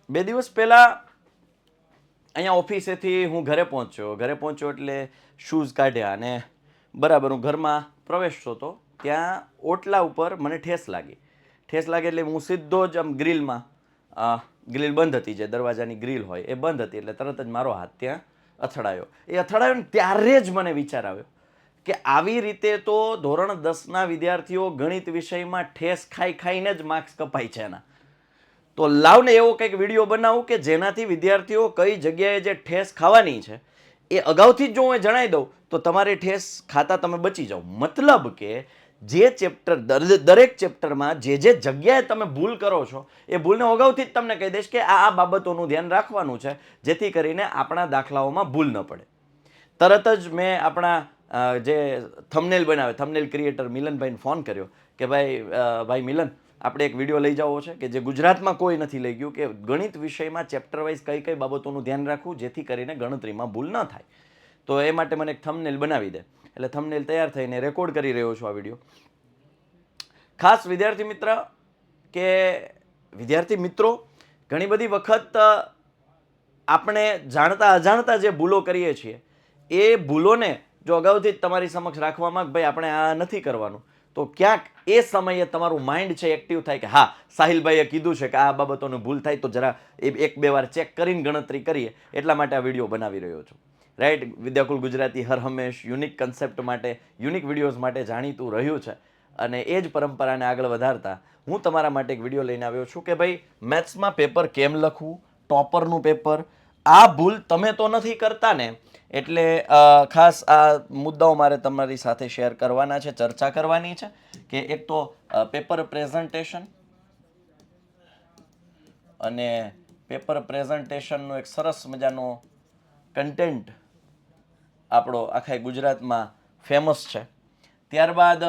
બે દિવસ પહેલાં અહીંયા ઓફિસેથી હું ઘરે પહોંચ્યો એટલે શૂઝ કાઢ્યા અને બરાબર હું ઘરમાં પ્રવેશતો હતો ત્યાં ઓટલા ઉપર મને ઠેસ લાગી એટલે હું સીધો જ આમ ગ્રીલ બંધ હતી, જે દરવાજાની ગ્રીલ હોય એ બંધ હતી, એટલે તરત જ મારો હાથ ત્યાં અથડાયો ને ત્યારે જ મને વિચાર આવ્યો કે આવી રીતે તો ધોરણ 10ના વિદ્યાર્થીઓ ગણિત વિષયમાં ઠેસ ખાઈને જ માર્ક્સ કપાય છે એના. તો લાવને એવો કંઈક વિડીયો બનાવું કે જેનાથી વિદ્યાર્થીઓ કઈ જગ્યાએ જે ઠેસ ખાવાની છે એ અગાઉથી જ જો હું જણાવી દઉં તો તમારે ઠેસ ખાતા તમે બચી જાઓ. મતલબ કે જે ચેપ્ટર દરેક ચેપ્ટરમાં જે જગ્યાએ તમે ભૂલ કરો છો એ ભૂલને અગાઉથી જ તમને કહી દઈશ કે આ બાબતોનું ધ્યાન રાખવાનું છે, જેથી કરીને આપણા દાખલાઓમાં ભૂલ ન પડે. તરત જ મેં આપણા જે થંબનેલ ક્રિએટર મિલનભાઈને ફોન કર્યો કે ભાઈ મિલન, આપણે એક વિડીયો લઈ જવો છે કે જે ગુજરાતમાં કોઈ નથી લઈ ગયું, કે ગણિત વિષયમાં ચેપ્ટર વાઇઝ કઈ બાબતોનું ધ્યાન રાખવું જેથી કરીને ગણતરીમાં ભૂલ ન થાય. તો એ માટે મને એક થંબનેલ બનાવી દે. એટલે થંબનેલ તૈયાર થઈને રેકોર્ડ કરી રહ્યો છું આ વિડીયો. ખાસ વિદ્યાર્થી મિત્રો ઘણી બધી વખત આપણે જાણતા અજાણતા જે ભૂલો કરીએ છીએ એ ભૂલોને જો અગાઉથી જ તમારી સમક્ષ રાખવામાં કે ભાઈ આપણે આ નથી કરવાનું, તો ક્યાંક એ સમયે તમારું માઇન્ડ છે એક્ટિવ થાય કે હા, સાહિલભાઈએ કીધું છે કે આ બાબતોને ભૂલ થાય તો જરા એક બે વાર ચેક કરીને ગણતરી કરીએ, એટલા માટે આ વિડીયો બનાવી રહ્યો છું. રાઈટ, વિદ્યાકુલ ગુજરાતી હર હંમેશ યુનિક કન્સેપ્ટ માટે, યુનિક વિડીયોઝ માટે જાણીતું રહ્યું છે, અને એ જ પરંપરાને આગળ વધારતા હું તમારા માટે એક વિડીયો લઈને આવ્યો છું કે ભાઈ મેથ્સમાં પેપર કેમ લખવું, ટોપરનું પેપર, આ ભૂલ તમે તો નથી કરતા ને. એટલે ખાસ આ મુદ્દાઓ મારે તમારી સાથે શેર કરવાના છે, ચર્ચા કરવાની છે કે એક તો પેપર પ્રેઝન્ટેશન અને પેપર પ્રેઝન્ટેશનનો એક સરસ મજાનો કન્ટેન્ટ આપણો આખા ગુજરાતમાં ફેમસ છે. ત્યારબાદ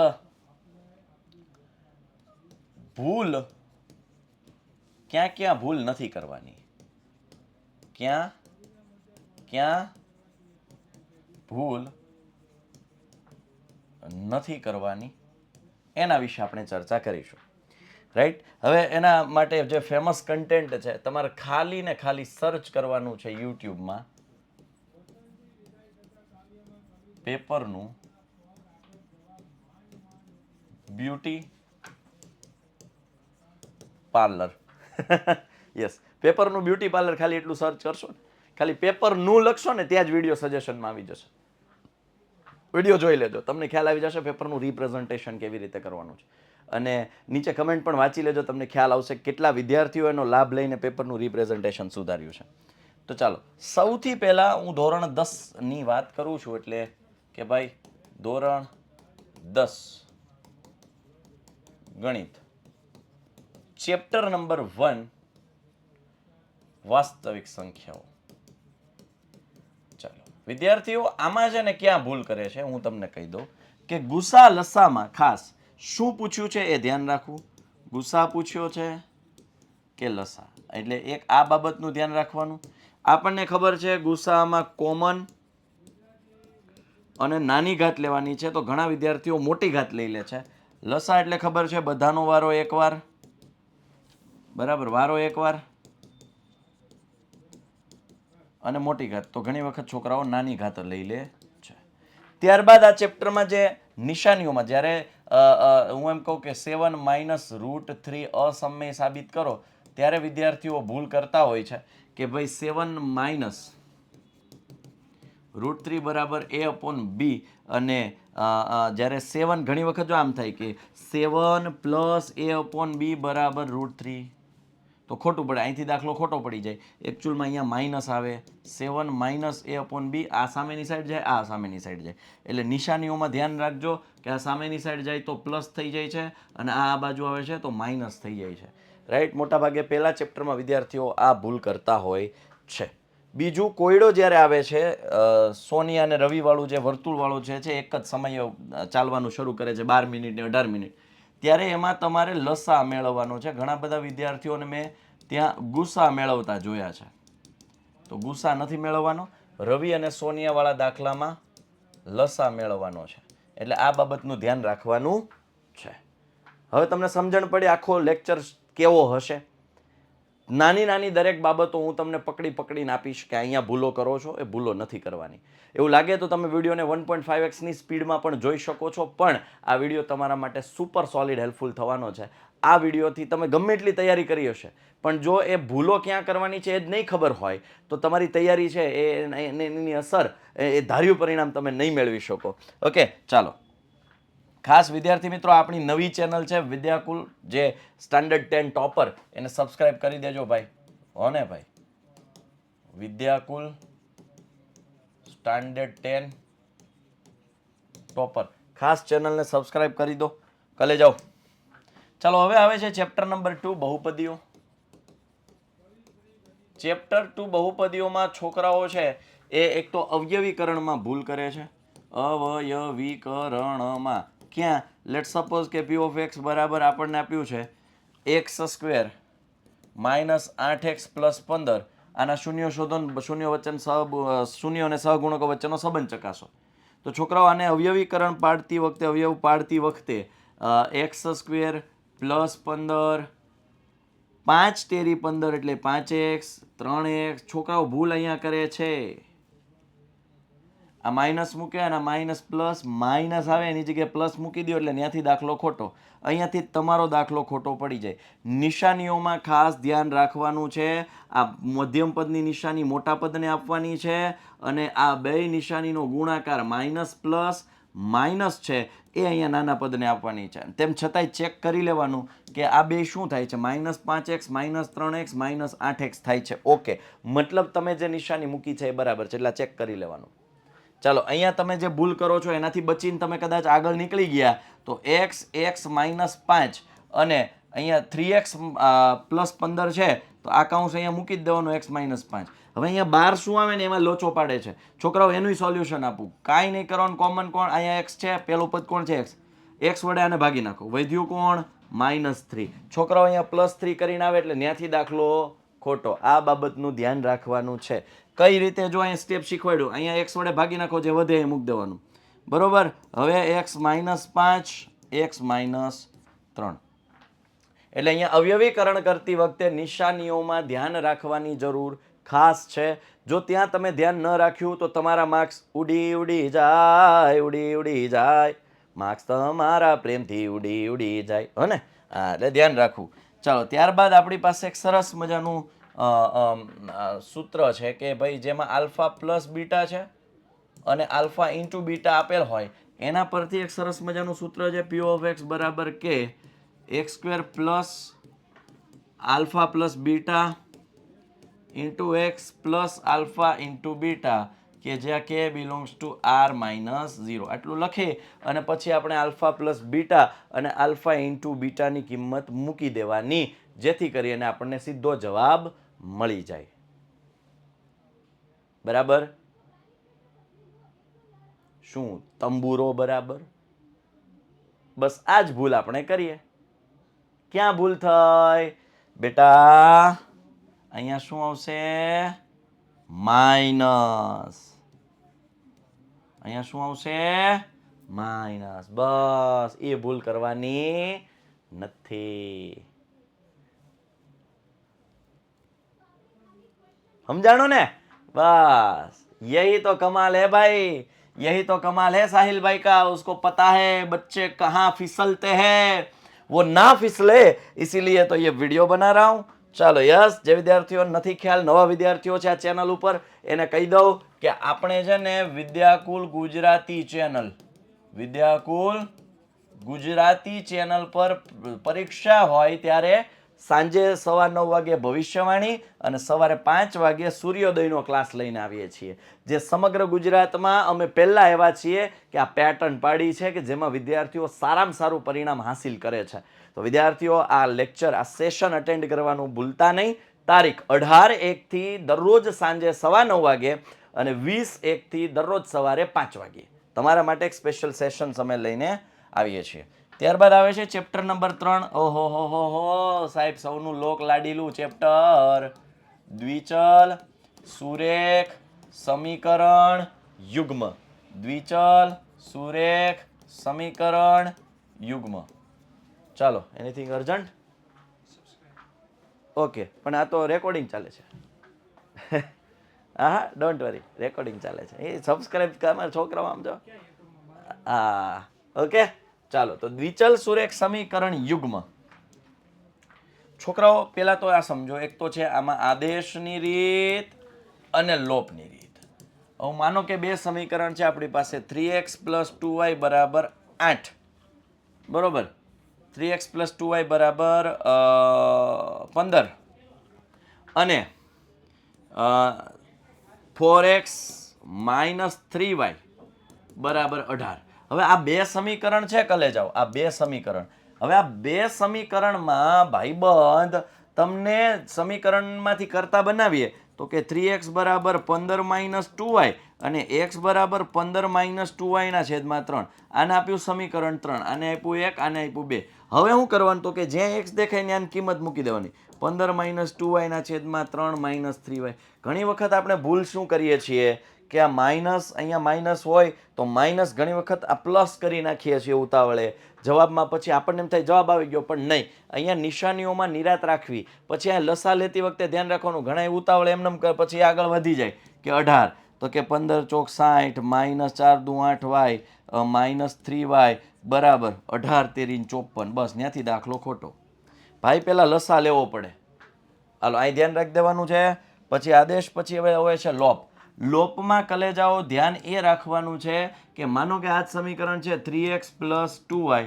ભૂલ ક્યાં ભૂલ નથી કરવાની, ક્યાં ભૂલ નથી કરવાની, એના વિશે આપણે ચર્ચા કરીશું. રાઈટ, હવે એના માટે જે ફેમસ કન્ટેન્ટ છે તમારે ખાલી ને ખાલી સર્ચ કરવાનું છે યુટ્યુબમાં, પેપરનું બ્યુટી પાર્લર. યસ, પેપરનું બ્યુટી પાર્લર, ખાલી એટલું સર્ચ કરશો ને, ખાલી પેપરનું લખશો ને ત્યાં જ વિડીયો સજેશનમાં આવી જશે. વિડીયો જોઈ લેજો, તમને ખ્યાલ આવી જશે પેપરનું રિપ્રેઝન્ટેશન કેવી રીતે કરવાનું છે. અને નીચે કમેન્ટ પણ વાંચી લેજો, તમને ખ્યાલ આવશે કેટલા વિદ્યાર્થીઓ એનો લાભ લઈને પેપરનું રિપ્રેઝન્ટેશન સુધાર્યું છે. તો ચાલો, સૌથી પહેલા હું ધોરણ 10ની વાત કરું છું, એટલે કે ભાઈ ધોરણ 10 ગણિત, ચેપ્ટર નંબર 1 વાસ્તવિક સંખ્યાઓ. ચાલો વિદ્યાર્થીઓ, આમાં છે ને ક્યાં ભૂલ કરે છે હું તમને કહી દઉં કે ગુસા લસામાં ખાસ શું પૂછ્યું છે એ ધ્યાન રાખવું. ગુસા પૂછ્યો છે કે લસા, એટલે એક આ બાબતનું ધ્યાન રાખવાનું. આપણને ખબર છે ગુસામાં કોમન અને નાની ઘાત લેવાની છે, તો ઘણા વિદ્યાર્થીઓ મોટી ઘાત લઈ લે છે. લસા એટલે ખબર છે બધાનો વારો એકવાર, બરાબર, વારો એકવાર, અને મોટી ઘાત તો ઘણી વખત છોકરાઓ નાની ઘાત લઈ લે છે. ત્યારબાદ આ ચેપ્ટરમાં જે નિશાનીઓમાં જ્યારે હું એમ કહું કે 7 - √3 અસમય સાબિત કરો, ત્યારે વિદ્યાર્થીઓ ભૂલ કરતા હોય છે કે ભાઈ 7 - √3 બરાબર a/b, અને જ્યારે 7 ઘણી વખત જો આમ થાય કે 7 + a/b બરાબર √3, તો ખોટું પડે, અહીંથી દાખલો ખોટો પડી જાય. એકચ્યુઅલમાં અહીંયા માઇનસ આવે, 7 - a/b, આ સામેની સાઈડ જાય, આ સામેની સાઈડ જાય. એટલે નિશાનીઓમાં ધ્યાન રાખજો કે આ સામેની સાઈડ જાય તો પ્લસ થઈ જાય છે, અને આ બાજુ આવે છે તો માઇનસ થઈ જાય છે. રાઈટ, મોટાભાગે પહેલા ચેપ્ટરમાં વિદ્યાર્થીઓ આ ભૂલ કરતા હોય છે. બીજું, કોયડો જ્યારે આવે છે, સોનિયા અને રવિવાળું જે વર્તુળવાળું છે એક જ સમયે ચાલવાનું શરૂ કરે છે, 12 મિનિટ ને 18 મિનિટ, ત્યારે એમાં તમારે લસા મેળવવાનો છે. ઘણા બધા વિદ્યાર્થીઓને મેં ત્યાં ગુસા મેળવતા જોયા છે, તો ગુસા નથી મેળવવાનો. રવિ અને સોનિયાવાળા દાખલામાં લસા મેળવવાનો છે, એટલે આ બાબતનું ધ્યાન રાખવાનું છે. હવે તમને સમજણ પડે આખો લેક્ચર કેવો હશે. નાની નાની દરેક બાબતો હું તમને પકડીને આપીશ કે અહીંયા ભૂલો કરો છો, એ ભૂલો નથી કરવાની. એવું લાગે તો તમે વિડીયોને 1.5x સ્પીડમાં પણ જોઈ શકો છો, પણ આ વિડીયો તમારા માટે સુપર સોલિડ હેલ્પફુલ થવાનો છે. આ વિડીયોથી તમે ગમે એટલી તૈયારી કરી હશે, પણ જો એ ભૂલો ક્યાં કરવાની છે એ જ નહીં ખબર હોય તો તમારી તૈયારી છે એની અસર, એ ધાર્યું પરિણામ તમે નહીં મેળવી શકો. ઓકે, ચાલો. ખાસ વિદ્યાર્થી મિત્રો, આપણી નવી ચેનલ છે વિદ્યાકુલ, જે સ્ટાન્ડર્ડ 10 ટોપર, એને સબસ્ક્રાઇબ કરી દેજો ભાઈ. હો ને ભાઈ? વિદ્યાકુલ સ્ટાન્ડર્ડ 10 ટોપર, ખાસ ચેનલને સબસ્ક્રાઇબ કરી દો. કલે જાઓ. ચાલો, હવે આવે છે ચેપ્ટર નંબર 2, બહુપદીઓ. ચેપ્ટર 2 બહુપદીઓમાં છોકરાઓ છે એ એક તો અવયવીકરણમાં ભૂલ કરે છે. અવયવીકરણમાં ક્યાં? લેટ સપોઝ કે p ઓફ x બરાબર આપણને આપ્યું છે x² માઇનસ 8x પ્લસ 15. આના શૂન્ય શોધો, શૂન્ય અને સહગુણકો વચ્ચેનો સંબંધ ચકાસો. તો છોકરાઓ આને અવયવીકરણ પાડતી વખતે, અવયવ પાડતી વખતે x² પ્લસ 15, 5 તેરી 15 એટલે 5x, 3x. છોકરાઓ ભૂલ અહીંયા કરે છે. આ માઇનસ મૂકે અને માઇનસ પ્લસ, માઇનસ આવે એની જગ્યાએ પ્લસ મૂકી દો એટલે ત્યાંથી દાખલો ખોટો. અહીંયાથી તમારો દાખલો ખોટો પડી જાય. નિશાનીઓમાં ખાસ ધ્યાન રાખવાનું છે. આ મધ્યમ પદની નિશાની મોટા પદને આપવાની છે અને આ બે નિશાનીનો ગુણાકાર માઇનસ પ્લસ માઇનસ છે એ અહીંયા નાના પદને આપવાની છે. તેમ છતાંય ચેક કરી લેવાનું કે આ બે શું થાય છે. -5x, -3x, -8x થાય છે. ઓકે, મતલબ તમે જે નિશાની મૂકી છે એ બરાબર છે, એટલે ચેક કરી લેવાનું. ચાલો, અહીંયા તમે જે ભૂલ કરો છો એનાથી બચીને તમે કદાચ આગળ નીકળી ગયા તો x -5 અને અહીંયા 3x પ્લસ 15 છે તો આ કાઉન્સ અહીંયા મૂકી જ દેવાનો x -5. હવે અહીંયા 12 શું આવે ને એમાં લોચો પાડે છે. છોકરાઓ એનું સોલ્યુશન આપું, કાંઈ નહીં કરવાનું. કોમન કોણ? અહીંયા x છે, પેલું પદ કોણ છે? x વડે આને ભાગી નાખો. વધ્યું કોણ? -3. છોકરાઓ અહીંયા +3 કરીને આવે એટલે ત્યાંથી દાખલો ખોટો. આ બાબતનું ધ્યાન રાખવાનું છે. કઈ રીતે? જો અહીંયા સ્ટેપ શીખવાડ્યું, અહીંયા x વડે ભાગી નાખો, જે વધે એ મૂકી દેવાનું. બરોબર. હવે x -5, x -3. એટલે અહીંયા અવયવીકરણ કરતી વખતે નિશાનીઓમાં ધ્યાન રાખવાની જરૂર ખાસ છે. જો ત્યાં તમે ધ્યાન ન રાખ્યું તો તમારા માર્ક્સ ઉડી જાય. માર્ક્સ તમારા પ્રેમથી ઉડી જાય. હો ને? હા, એટલે ધ્યાન રાખવું. ચાલો, ત્યારબાદ આપણી પાસે એક સરસ મજાનું સૂત્ર છે કે ભાઈ જેમાં આલ્ફા પ્લસ બીટા છે અને આલ્ફા ઇન્ટુ બીટા આપેલ હોય એના પરથી એક સરસ મજાનું સૂત્ર છે p ઓફ x બરાબર કે x² plus alpha plus beta into x plus alpha into beta, કે જ્યાં k બિલોંગ્સ ટુ r-0. આટલું લખી અને પછી આપણે આલ્ફા પ્લસ બીટા અને આલ્ફા ઇન્ટુ બીટાની કિંમત મૂકી દેવાની, જેથી કરીને આપણને સીધો જવાબ મળી જાય. બરાબર? શું તંબુરો બરાબર? બસ આ જ ભૂલ આપણે કરીએ. ક્યાં ભૂલ થઈ બેટા? અહીંયા શું આવશે? માઇનસ. અહીંયા શું આવશે? માઇનસ. બસ એ ભૂલ કરવાની નથી. समझानो ने? बस यही तो कमाल है भाई, यही तो कमाल है साहिल भाई का. उसको पता है बच्चे कहाँ फिसलते हैं, वो ना फिसले इसीलिए तो ये वीडियो बना रहा हूँ. ચાલો, યસ, જે વિદ્યાર્થીઓ નથી ખ્યાલ, નવા વિદ્યાર્થીઓ છે આ ચેનલ ઉપર, એને કહી દઉં કે આપણે છે ને વિદ્યાકુલ ગુજરાતી ચેનલ, વિદ્યાકુલ ગુજરાતી ચેનલ પર પરીક્ષા હોય ત્યારે સાંજે 9:15 વાગે ભવિષ્યવાણી અને સવારે 5 વાગે સૂર્યોદયનો ક્લાસ લઈને આવીએ છીએ. જે સમગ્ર ગુજરાતમાં અમે પહેલા એવા છીએ કે આ પેટર્ન પાડી છે કે જેમાં વિદ્યાર્થીઓ સારામાં સારું પરિણામ હાસિલ કરે છે. તો વિદ્યાર્થીઓ આ લેક્ચર, આ સેશન અટેન્ડ કરવાનું ભૂલતા નહીં. તારીખ 18/1 થી દરરોજ સાંજે 9:15 વાગે અને 20/1 થી દરરોજ સવારે 5 વાગે તમારા માટે એક સ્પેશિયલ સેશન અમે લઈને આવીએ છીએ. ત્યારબાદ આવે છે ચેપ્ટર નંબર 3. ઓહો હો હો હો સાહેબ, સૌનું લોક લાડીલું ચેપ્ટર દ્વિચલ સુરેખ સમીકરણ યુગ્મ. દ્વિચલ સુરેખ સમીકરણ યુગ્મ. ચાલો, એનીથિંગ અર્જન્ટ? ઓકે, પણ આ તો રેકોર્ડિંગ ચાલે છે. હા, ડોન્ટ વરી, રેકોર્ડિંગ ચાલે છે. એ સબસ્ક્રાઇબ તમારા છોકરાઓ આમ જો. હા, ઓકે. ચાલો, તો દ્વિચલ સુરેખ સમીકરણ યુગ્મ. છોકરાઓ પહેલા તો આ સમજો, એક તો છે આમાં આદેશની રીત અને લોપની રીત. હવે માનો કે બે સમીકરણ છે આપણી પાસે, 3x + 2y = 8. બરોબર, 3x + 2y = 15 અને 4x - 3y = 18. હવે આ બે સમીકરણ છે, કલે જાઓ, આ બે સમીકરણ. હવે આ બે સમીકરણમાં ભાઈબંધ તમને સમીકરણમાંથી કરતા બનાવીએ તો કે 3x = 15 - 2y અને x = 15 - 2y ના છેદમાં 3. આને આપ્યું સમીકરણ 3, આને આપ્યું 1, આને આપ્યું 2. હવે શું કરવાનું તો કે જ્યાં x દેખાય ને આની કિંમત મૂકી દેવાની. 15 - 2y ના છેદમાં 3 - 3y. ઘણી વખત આપણે ભૂલ શું કરીએ છીએ કે આ માઇનસ, અહીંયા માઇનસ હોય તો માઇનસ ઘણી વખત આ પ્લસ કરી નાખીએ છીએ ઉતાવળે જવાબમાં. પછી આપણને એમ થાય જવાબ આવી ગયો, પણ નહીં. અહીંયા નિશાનીઓમાં નિરાત રાખવી. પછી આ લસા લેતી વખતે ધ્યાન રાખવાનું, ઘણા ઉતાવળે એમને પછી આગળ વધી જાય કે 18, તો કે 15 ચોક 60 -4 દુ 8y -3y = 18 તેરી 54. બસ ત્યાંથી દાખલો ખોટો. ભાઈ પહેલા લસા લેવો પડે. હાલો, અહીં ધ્યાન રાખી દેવાનું છે. પછી આદેશ, પછી હવે હોય છે લોપ. લોપમાં કલેજાઓ ધ્યાન એ રાખવાનું છે કે માનો કે આ જ સમીકરણ છે 3x + 2y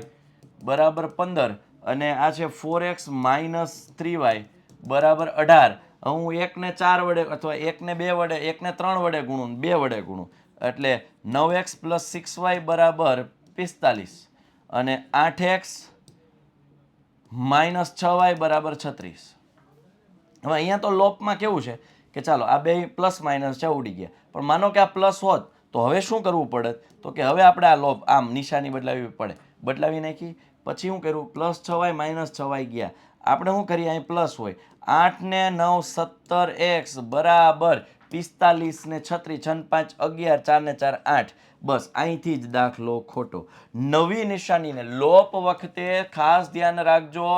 = 15 અને આ છે 4x - 3y = 18. હું 1 ને 4 વડે અથવા 1 ને 2 વડે, 1 ને 3 વડે ગુણું, 2 વડે ગુણું એટલે 9x + 6y = 45 અને 8x - 6y = 36. હવે અહીંયા તો લોપમાં કેવું છે કે ચાલો આ બે પ્લસ માઇનસ છે ઉડી ગયા, પણ માનો કે આ પ્લસ હોત તો હવે શું કરવું પડે તો કે હવે આપણે આ લોપ આમ નિશાની બદલાવી પડે. બદલાવી નાખી. પછી શું કર્યું, +6y - 6y ગયા. આપણે શું કરીએ, અહીં પ્લસ હોય. 8 ને 9 17x = 45 ને 36 6 5 11 4 ને 4 8. બસ અહીંથી જ દાખલો ખોટો. નવી નિશાનીને લોપ વખતે ખાસ ધ્યાન રાખજો,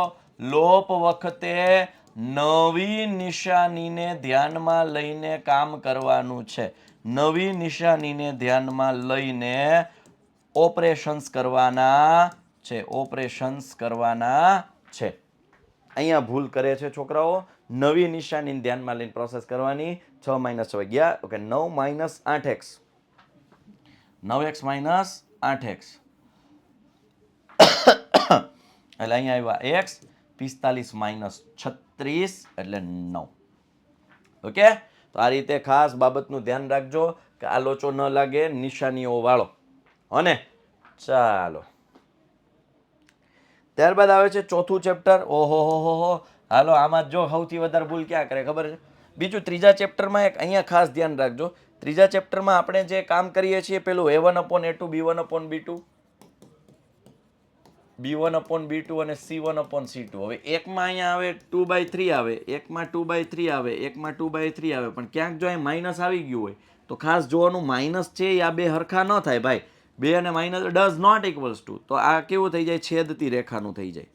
લોપ વખતે નવી નિશાનીને ધ્યાનમાં લઈને કામ કરવાનું છે. નવી નિશાનીને ધ્યાનમાં લઈને ઓપરેશન્સ કરવાના છે, ઓપરેશન્સ કરવાના છે. અહીંયા ભૂલ કરે છે છોકરાઓ. નવી નિશાનીને ધ્યાનમાં લઈને પ્રોસેસ કરવાની. 6 - 6 ગયા, ઓકે. 9 - 8x 9x - 8x એટલે અહીંયા આવ્યા x 45 - 36 એટલે 9. ઓકે, તો આ રીતે ખાસ બાબતનું ધ્યાન રાખજો કે આ લોચો ન લાગે નિશાનીઓ વાળો. અને ચાલો, ત્યારબાદ આવે છે ચોથું ચેપ્ટર. ઓહો હો હો, હાલો, આમાં જો સૌથી વધારે ભૂલ ક્યાં કરે ખબર છે? બીજું ત્રીજા ચેપ્ટરમાં એક અહીંયા ખાસ ધ્યાન રાખજો. ત્રીજા ચેપ્ટરમાં આપણે જે કામ કરીએ છીએ પેલું A1/A2 B1/B2 B1/B2 અને C1/C2. હવે એકમાં અહીંયા આવે 2/3 આવે, એકમાં 2/3 આવે, એકમાં 2/3 આવે, પણ ક્યાંક જો અહીં માઇનસ આવી ગયું હોય તો ખાસ જોવાનું માઇનસ છે આ બે હરખા ન થાય ભાઈ. 2 અને minus does not equals to, તો આ કેવું થઈ જાય, છેદતી રેખાનું થઈ જાય.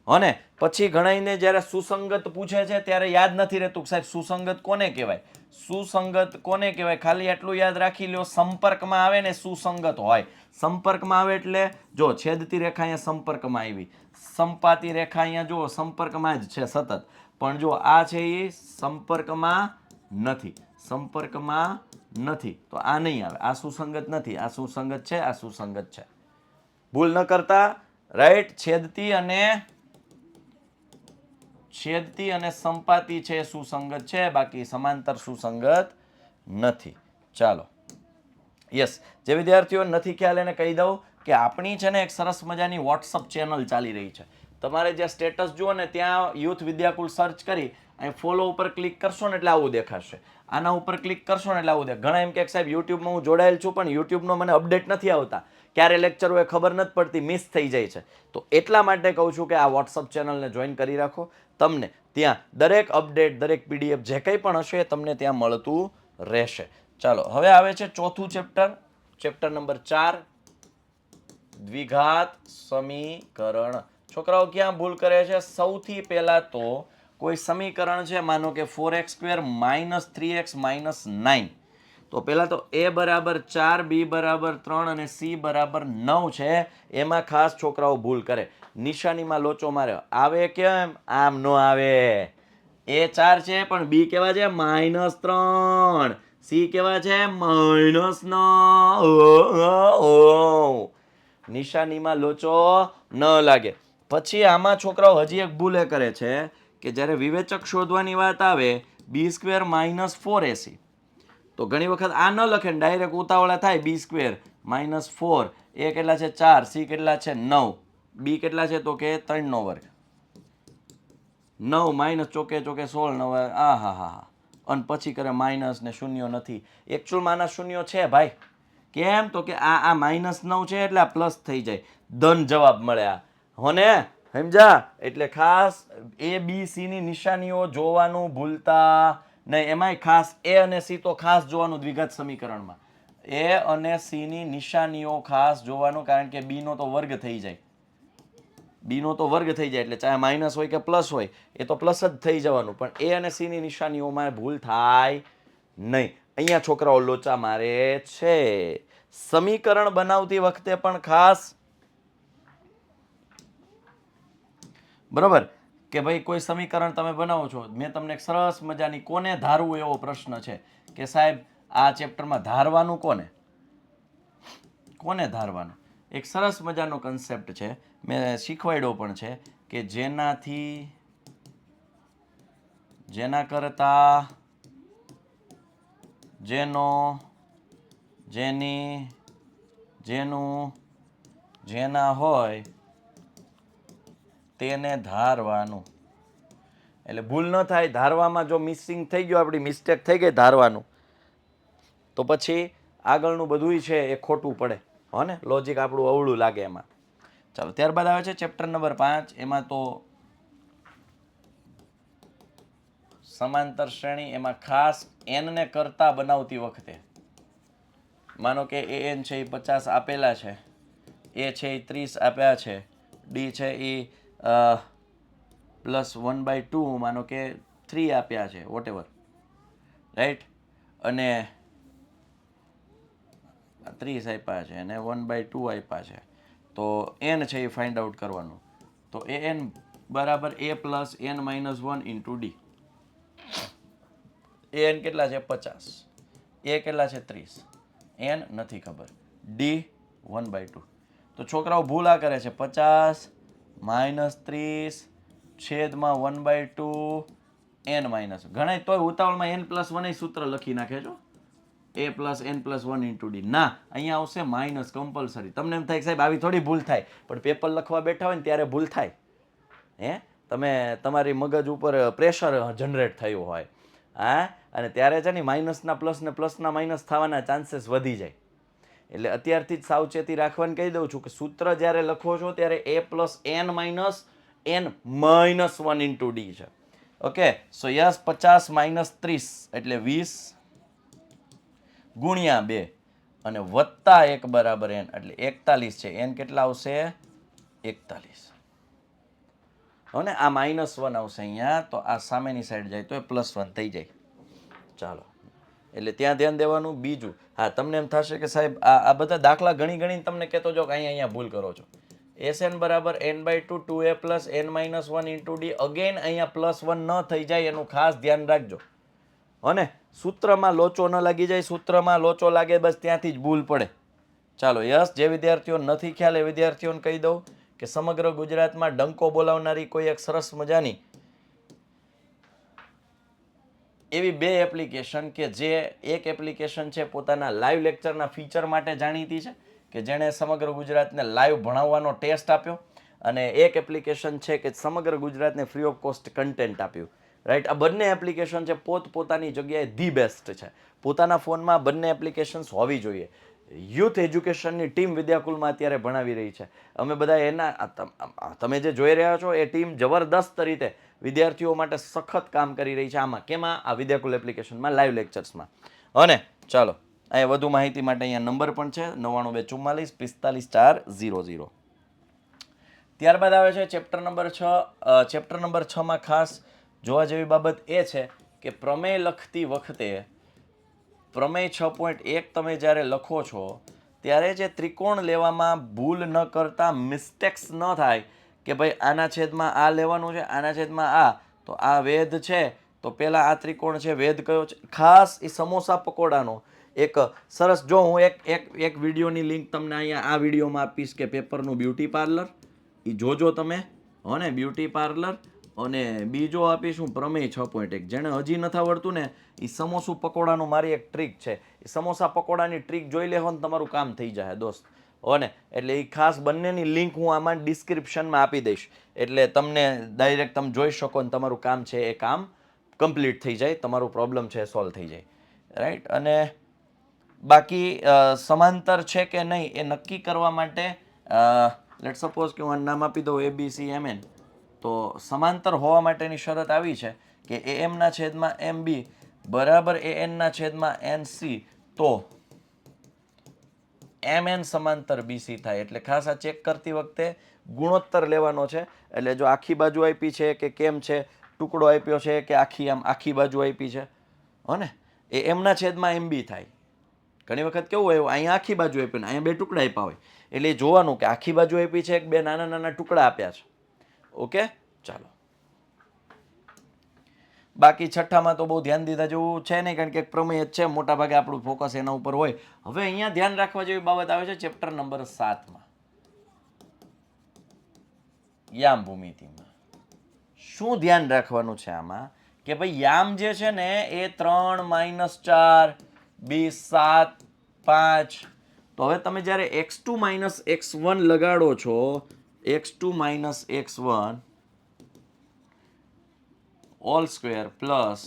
અને પછી ઘણાઈને જ્યારે સુસંગત પૂછે છે ત્યારે યાદ નથી રહેતું સાહેબ સુસંગત કોને કહેવાય, સુસંગત કોને કહેવાય. ખાલી એટલું યાદ રાખી લ્યો, સંપર્કમાં આવે ને સુસંગત હોય. સંપર્કમાં આવે એટલે જો છેદતી રેખા અહીંયા સંપર્કમાં આવી, સંપાતી રેખા અહીંયા જો સંપર્કમાં જ છે સતત, પણ જો આ છે એ સંપર્કમાં નથી, સંપર્કમાં નથી, તો આ નહીં આવે. આ સુસંગત નથી, આ સુસંગત છે, આ સુસંગત છે. ભૂલ ન કરતા, રાઈટ. છેદતી અને સંપાતી છે સુસંગત છે, બાકી સમાંતર સુસંગત નથી. ચાલો, યસ. જે વિદ્યાર્થીઓ નથી ખ્યાલ એને કહી દઉં કે આપણી છે ને એક સરસ મજાની વોટ્સઅપ ચેનલ ચાલી રહી છે. તમારે જે સ્ટેટસ જુઓ ને ત્યાં યુથ વિદ્યાકુલ સર્ચ કરી અહીં ફોલો ઉપર ક્લિક કરશો ને એટલે આવું દેખાશે. આના ઉપર ક્લિક કરશો ને એટલે આવું દેખાય. ઘણા એમ કે સાહેબ યુટ્યુબમાં હું જોડાયેલ છું પણ યુટ્યુબનો મને અપડેટ નથી આવતા, ક્યારે લેક્ચર હોય ખબર નથી પડતી, મિસ થઈ જાય છે. તો એટલા માટે કહું છું કે આ વોટ્સઅપ ચેનલને જોઈન કરી રાખો. તમને ત્યાં દરેક અપડેટ, દરેક પીડીએફ જે કંઈ પણ હશે તમને ત્યાં મળતું રહેશે. ચાલો, હવે આવે છે ચોથું ચેપ્ટર, ચેપ્ટર નંબર 4, દ્વિઘાત સમીકરણ. છોકરાઓ ક્યાં ભૂલ કરે છે? સૌથી પહેલા તો કોઈ સમીકરણ છે, માનો કે 4x² માઇનસ 3x માઇનસ 9, તો પહેલાં તો a બરાબર 4, b બરાબર 3 અને c બરાબર 9 છે. એમાં ખાસ છોકરાઓ ભૂલ કરે, નિશાનીમાં લોચો માર્યો. આવે કેમ? આમ ન આવે. a 4 છે પણ b કેવા છે? -3. c કેવા છે? -9. નિશાનીમાં લોચો ન લાગે. પછી આમાં છોકરાઓ હજી એક ભૂલ એ કરે છે કે જ્યારે વિવેચક શોધવાની વાત આવે b² માઇનસ 4ac, તો ઘણી વખત આ ન લખે, ડાયરેક્ટ ઉતાવળા થાય. b² માઇનસ 4, એ કેટલા છે? 4, c કેટલા છે? 9, b કેટલા છે? તો કે 3 નો વર્ગ, 9 માઇનસ ચોકે ચોકે 16, 9, આ હા હા, અને પછી કરે માઇનસ ને શૂન્યો નથી. એકચ્યુઅલમાં આના શૂન્યો છે ભાઈ. કેમ? તો કે આ -9 છે એટલે આ પ્લસ થઈ જાય, ધન જવાબ મળે. આ હોને સમજા? એટલે ખાસ a b c ની નિશાનીઓ જોવાનું ભૂલતા નહીં. એમાંય ખાસ a અને c તો ખાસ જોવાનું દ્વિઘાત સમીકરણમાં. a અને c ની નિશાનીઓ ખાસ જોવાનું, કારણ કે b નો તો વર્ગ થઈ જાય. b નો તો વર્ગ થઈ જાય એટલે ચાહે માઇનસ હોય કે પ્લસ હોય, એ તો પ્લસ જ થઈ જવાનું. પણ a અને c ની નિશાનીઓમાં ભૂલ થાય નહીં. અહીંયા છોકરાઓ લોચા મારે છે. સમીકરણ બનાવતી વખતે પણ ખાસ, બરોબર, કે ભાઈ કોઈ સમીકરણ તમે બનાવો છો, મેં તમને એક સરસ મજાની કોને ધારવું એવો પ્રશ્ન છે કે સાહેબ આ ચેપ્ટરમાં ધારવાનું કોને? કોને ધારવાનું? એક સરસ મજાનો કન્સેપ્ટ છે, મેં શીખવાડ્યો પણ છે કે જેના કરતા જેનો, જેની, જેનું, જેના હોય તેને ધારવાનું. એટલે ભૂલ ન થાય. ધારવામાં જો મિસિંગ થઈ ગયું, આપણી મિસ્ટેક થઈ ગઈ ધારવાનું, તો પછી આગળનું બધુંય છે એ ખોટું પડે. હો ને, લોજિક આપણું અવળું લાગે એમાં. ચાલો, ત્યારબાદ આવે છે ચેપ્ટર નંબર 5. એમાં તો સમાંતર શ્રેણી. એમાં ખાસ n ને કરતા બનાવતી વખતે, માનો કે an છે એ 50 આપેલા છે, a છે એ 30 આપ્યા છે, d છે એ +1/2 માનો કે 3 આપ્યા છે, વોટેવર, રાઈટ, અને 30 આપ્યા છે અને 1/2 આપ્યા છે, તો n છે એ ફાઇન્ડ આઉટ કરવાનું. તો an બરાબર a + n - 1 × d. an કેટલા છે? 50. a કેટલા છે? 30. n નથી ખબર. d 1/2. તો છોકરાઓ ભૂલ આ કરે છે, 50 - 30 છેદમાં 1/2 n માઇનસ. ઘણા તોય ઉતાવળમાં n+1 સૂત્ર લખી નાખે છો, a + n + 1 × d. ના, અહીંયા આવશે માઇનસ કમ્પલસરી. તમને એમ થાય સાહેબ આવી થોડી ભૂલ થાય, પણ પેપર લખવા બેઠા હોય ને ત્યારે ભૂલ થાય. તમે તમારી મગજ ઉપર પ્રેશર જનરેટ થયું હોય, હા, અને ત્યારે છે ને માઇનસના પ્લસ ને પ્લસના માઇનસ થવાના ચાન્સીસ વધી જાય. એટલે અત્યારથી જ સાવચેતી રાખવાની કહી દઉં છું કે સૂત્ર જ્યારે લખો છો ત્યારે a + n - n - 1 × d છે. ઓકે, સો યસ, 50 - 30 એટલે 20 ગુણ્યા 2 અને વત્તા 1 બરાબર n એટલે 41 છે. n કેટલા આવશે? 41. હો ને, આ -1 આવશે અહીંયા, તો આ સામેની સાઈડ જાય તો એ +1 થઈ જાય. ચાલો, એટલે ત્યાં ધ્યાન દેવાનું. બીજું, હા, તમને એમ થશે કે સાહેબ આ બધા દાખલા ગણી તમને કહેતો જો કે અહીંયા ભૂલ કરો છો. Sn બરાબર n/2 2a + n - 1 × d. Again અહીંયા +1 ન થઈ જાય એનું ખાસ ધ્યાન રાખજો. અને સૂત્રમાં લોચો ન લાગી જાય. સૂત્રમાં લોચો લાગે બસ ત્યાંથી જ ભૂલ પડે. ચાલો, યસ, જે વિદ્યાર્થીઓ નથી ખ્યાલ એ વિદ્યાર્થીઓને કહી દઉં કે સમગ્ર ગુજરાતમાં ડંકો બોલાવનારી કોઈ એક સરસ મજાની એવી 2 એપ્લિકેશન, કે જે એક એપ્લિકેશન છે પોતાના લાઈવ લેક્ચરના ફીચર માટે જાણીતી છે, કે જેણે સમગ્ર ગુજરાતને લાઈવ ભણાવવાનો ટેસ્ટ આપ્યો, અને એક એપ્લિકેશન છે કે સમગ્ર ગુજરાતને ફ્રી ઓફ કોસ્ટ કન્ટેન્ટ આપ્યું. રાઈટ, આ બંને એપ્લિકેશન છે પોતપોતાની જગ્યાએ ધી બેસ્ટ છે. પોતાના ફોનમાં બંને એપ્લિકેશન્સ હોવી જોઈએ. યુથ એજ્યુકેશનની ટીમ વિદ્યાકુલમાં અત્યારે ભણાવી રહી છે. અમે બધા એના, તમે જે જોઈ રહ્યા છો એ ટીમ જબરદસ્ત રીતે વિદ્યાર્થીઓ માટે સખત કામ કરી રહી છે. આમાં કેમાં? આ વિદ્યાકુલ એપ્લિકેશનમાં લાઈવ લેક્ચર્સમાં. અને ચાલો, અહીંયા વધુ માહિતી માટે અહીંયા નંબર પણ છે 99 244 45 400. ત્યારબાદ આવે છે ચેપ્ટર નંબર 6. ચેપ્ટર નંબર 6માં ખાસ જોવા જેવી બાબત એ છે કે પ્રમેય લખતી વખતે પ્રમેય 6.1 તમે જ્યારે લખો છો ત્યારે જે ત્રિકોણ લેવામાં ભૂલ ન કરતા મિસ્ટેક્સ ન થાય કે ભાઈ આના છેદમાં આ લેવાનું છે, આના છેદમાં આ, તો આ વેધ છે તો પેલા આ ત્રિકોણ છે, વેધ કયો છે, ખાસ એ સમોસા પકોડાનો એક સરસ, જો હું એક વિડીયોની લિંક તમને અહીંયા આ વિડીયોમાં આપીશ કે પેપરનું બ્યુટી પાર્લર, એ જોજો તમે, હો ને, બ્યુટી પાર્લર, અને બીજો આપીશું પ્રમેય 6.1. જેને હજી નથી આવડતું ને એ સમોસું પકોડાનું મારી એક ટ્રીક છે, એ સમોસા પકોડાની ટ્રીક જોઈ લેવો ને તમારું કામ થઈ જાય દોસ્ત, હો ને. એટલે એ ખાસ બંનેની લિંક હું આમાં ડિસ્ક્રિપ્શનમાં આપી દઈશ, એટલે તમને ડાયરેક્ટ તમે જોઈ શકો ને તમારું કામ છે એ કામ કમ્પ્લીટ થઈ જાય, તમારું પ્રોબ્લેમ છે સોલ્વ થઈ જાય, રાઈટ. અને બાકી સમાંતર છે કે નહીં એ નક્કી કરવા માટે લેટ સપોઝ કે હું નામ આપી દઉં ABCMN, તો સમાંતર હોવા માટેની શરત આવી છે કે AM ના છેદમાં MB બરાબર AN ના છેદમાં NC, તો MN સમાંતર BC થાય. એટલે ખાસ આ ચેક કરતી વખતે ગુણોત્તર લેવાનો છે. એટલે જો આખી બાજુ આપી છે કે કેમ છે, ટુકડો આપ્યો છે કે આખી બાજુ આપી છે, હો ને, એ M ના છેદમાં MB થાય. ઘણી વખત કેવું હોય, અહીંયા આખી બાજુ આપી ને અહીંયા બે ટુકડા આપ્યા હોય, એટલે જોવાનું કે આખી બાજુ આપી છે કે બે નાના નાના ટુકડા આપ્યા છે. ઓકે, ચાલો. બાકી છઠ્ઠામાં તો બહુ ધ્યાન દીધા જેવું છે નહીં, કારણ કે એક પ્રમેય જ છે, મોટા ભાગે આપણું ફોકસ એના ઉપર હોય. હવે અહીંયા ધ્યાન રાખવા જેવી બાબત આવે છે ચેપ્ટર નંબર 7માં, યામ ભૂમિતિમાં. શું ધ્યાન રાખવાનું છે આમાં કે ભાઈ યામ જે છે ને એ 3 -4 2 7 5, તો હવે તમે જ્યારે x2 - x1 લગાડો છો, x2 - x1 whole square plus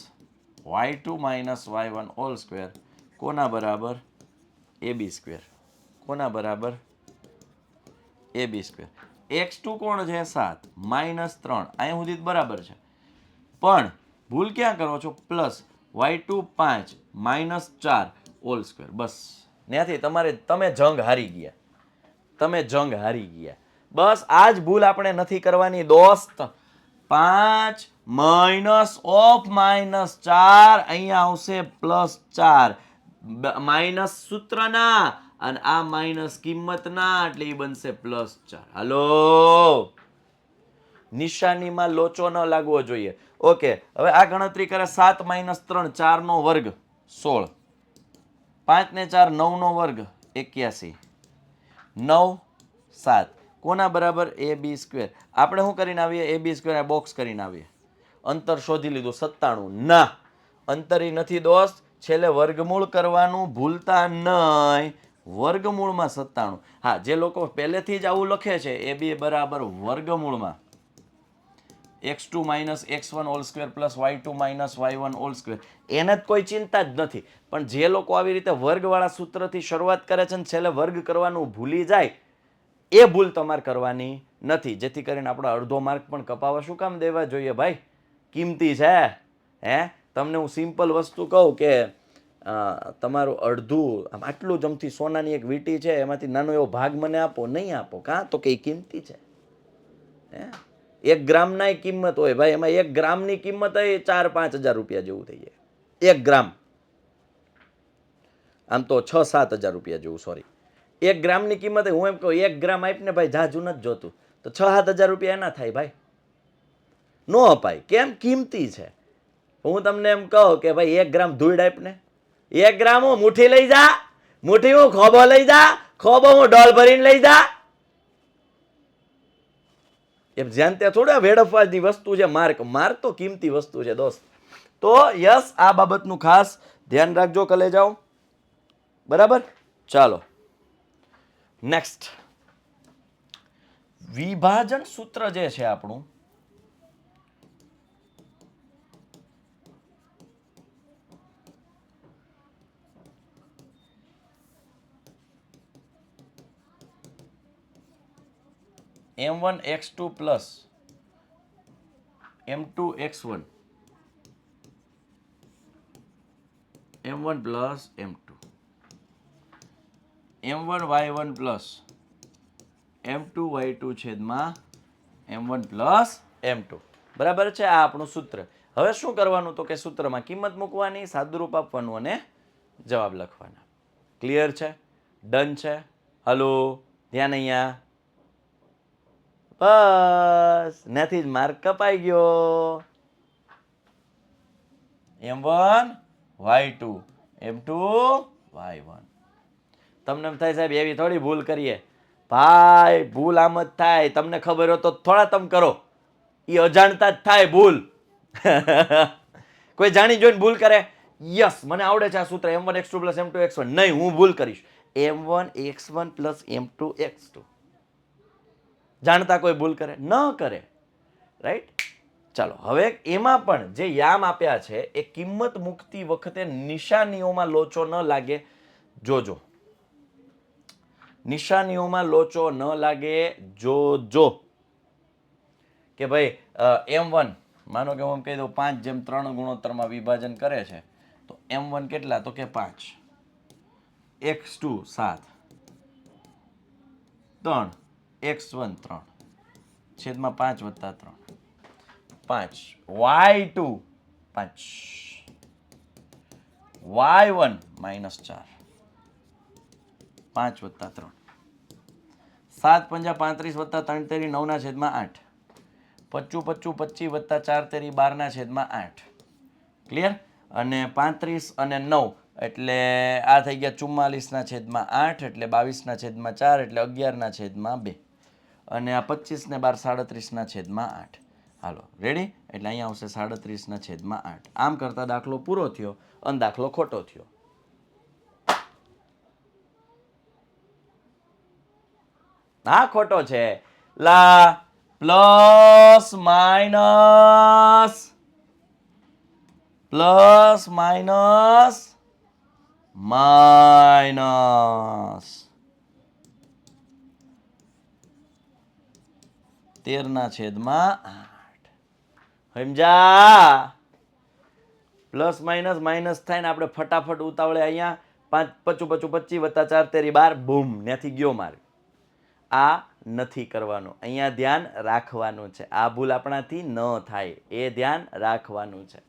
y2 - y1 whole square કોના બરાબર? AB square. કોના બરાબર? AB square. x2 કોણ છે? 7 -3, અહીંયા સુધી બરાબર છે, પણ ભૂલ ક્યાં કરો છો? Plus y2 5 -4 whole square. બસ ત્યાંથી તમે જંગ હારી ગયા, તમે જંગ હારી ગયા. બસ આ જ ભૂલ આપણે નથી કરવાની દોસ્ત. 5 -4 અહીંયા આવશે +4, માઇનસ સૂત્રના અને આ માઇનસ કિંમતના, એટલે એ બનશે +4. હાલો, નિશાનીમાં લોચો ન લાગવો જોઈએ. ઓકે, હવે આ ગણતરી કરે 7 - 3 4 નો વર્ગ 16, 5 ને 4 9 નો વર્ગ 81, 9 7 કોના બરાબર? AB square. આપણે શું કરીને આવીએ? AB સ્ક્વેર બોક્સ કરીને આવીએ. અંતર શોધી લીધું 97. ના, અંતર ઈ નથી દોસ્ત, છેલ્લે વર્ગમૂળ કરવાનું ભૂલતા નહીં. વર્ગમૂળમાં 97. હા, જે લોકો પહેલેથી જ આવું લખે છે AB બરાબર વર્ગમૂળમાં x2 - x1 whole square plus y2 - y1 whole square, એને જ કોઈ ચિંતા જ નથી. પણ જે લોકો આવી રીતે વર્ગવાળા સૂત્રથી શરૂઆત કરે છે ને છેલ્લે વર્ગ કરવાનું ભૂલી જાય, એ ભૂલ તમારે કરવાની નથી, જેથી કરીને આપણો અડધો માર્ક પણ કપાવવા શું કામ દેવા જોઈએ ભાઈ? કિંમતી છે. હે, તમને હું સિમ્પલ વસ્તુ કહું કે તમારું અડધું આટલું જમથી સોનાની એક વીંટી છે, એમાંથી નાનો એવો ભાગ મને આપો, નહીં આપો, કાં તો કે એ કિંમતી છે. હે, 1 ગ્રામના કિંમત હોય ભાઈ, એમાં 1 ગ્રામની કિંમત હોય 4-5 હજાર રૂપિયા જેવું થઈ જાય. 1 ગ્રામ, આમ તો 6-7 હજાર રૂપિયા જેવું, સોરી, 1 ગ્રામની કિંમત. હું એમ કહું 1 ગ્રામ આપને ભાઈ, જાજુ નથી જોતું, તો 6-7 હજાર રૂપિયા એના થાય ભાઈ, નો અપાય. કેમ? કિંમતી છે. હું તમને એમ કહું કે ભાઈ 1 ગ્રામ ધૂળ આપને, 1 ગ્રામ હું મુઠ્ઠી લઈ જા, મુઠ્ઠી હું ખોબો લઈ જા, ખોબો હું ડોલ ભરીને લઈ જા. એમ જ્યાં ત્યાં થોડા વેડફવાની વસ્તુ છે. માર્ક તો કિંમતી વસ્તુ છે દોસ્ત. તો યસ, આ બાબતનું ખાસ ધ્યાન રાખજો, કલે જાઓ. બરાબર, ચાલો નેક્સ્ટ. વિભાજન સૂત્ર જે છે આપણું, m1 x2 plus m2 x1, m1 plus m2, m1 y1 plus m2 y2 છેદમાં m1 પ્લસ m2. બરાબર છે, આ આપણું સૂત્ર. હવે શું કરવાનું તો કે સૂત્રમાં કિંમત મૂકવાની, સાદુરૂપ આપવાનું અને જવાબ લખવાના. ક્લિયર છે? ડન છે? હલો, ધ્યાન અહીંયા. બસ, નથી જ માર્ક કપાઈ ગયો. M1 Y2 M2 Y1. તમને એમ થાય સાહેબ એવી થોડી ભૂલ કરીએ. ભાઈ ભૂલ આમ જ થાય. તમને ખબર હોય તો થોડા તમે કરો. એ અજાણતા જ થાય ભૂલ. કોઈ જાણી જોઈને ભૂલ કરે, યસ મને આવડે છે આ સૂત્ર M1 X2 plus M2 X1. નહીં, હું ભૂલ કરીશ. M1 X1 plus M2 X2. જાણતા કોઈ ભૂલ કરે? ન કરે. રાઈટ? ચાલો, હવે એમાં પણ જે યામ આપ્યા છે એ કિંમત મૂકતી વખતે નિશાનીઓમાં લોચો ન લાગે, જોજો. નિશાનીઓમાં લોચો ન લાગે, જોજો. કે ભાઈ M1 માનો કે હું કહી દઉં 5:3 ગુણોત્તરમાં વિભાજન કરે છે, તો M1 કેટલા? તો કે 5, X2 7, 3, X1 3 છેદમાં 5 વત્તા 3 5, Y2 5, Y1 -4 5 વત્તા 3 7 પંજા 35 વત્તા 3 તેરી 9 ના છેદમાં 8 25 25 25 વત્તા 4 તેરી 12 ના છેદમાં 8. ક્લિયર? અને 35 અને 9 એટલે આ થઈ ગયા 44 ના છેદમાં 8 એટલે 22 ના છેદમાં 4 એટલે 11 ના છેદમાં 2 અને આ 25 ને 12 37 ના છેદમાં 8. હાલો રેડી? એટલે અહીંયા આવશે 37 ના છેદમાં 8. આમ કરતા દાખલો પૂરો થયો અને દાખલો ખોટો થયો. હા ખોટો છે. લા પ્લસ માઇનસ 13 ના છેદમાં 8. સમજા? પ્લસ માઇનસ થાય ને આપણે ફટાફટ ઉતાવળે અહીંયા 5 25 25 વત્તા 4 તેરી 12 બૂમ ત્યાંથી ગયો માર્ગ. આ નથી કરવાનું. અહીંયા ધ્યાન રાખવાનું છે. આ ભૂલ આપણાથી ન થાય એ ધ્યાન રાખવાનું છે.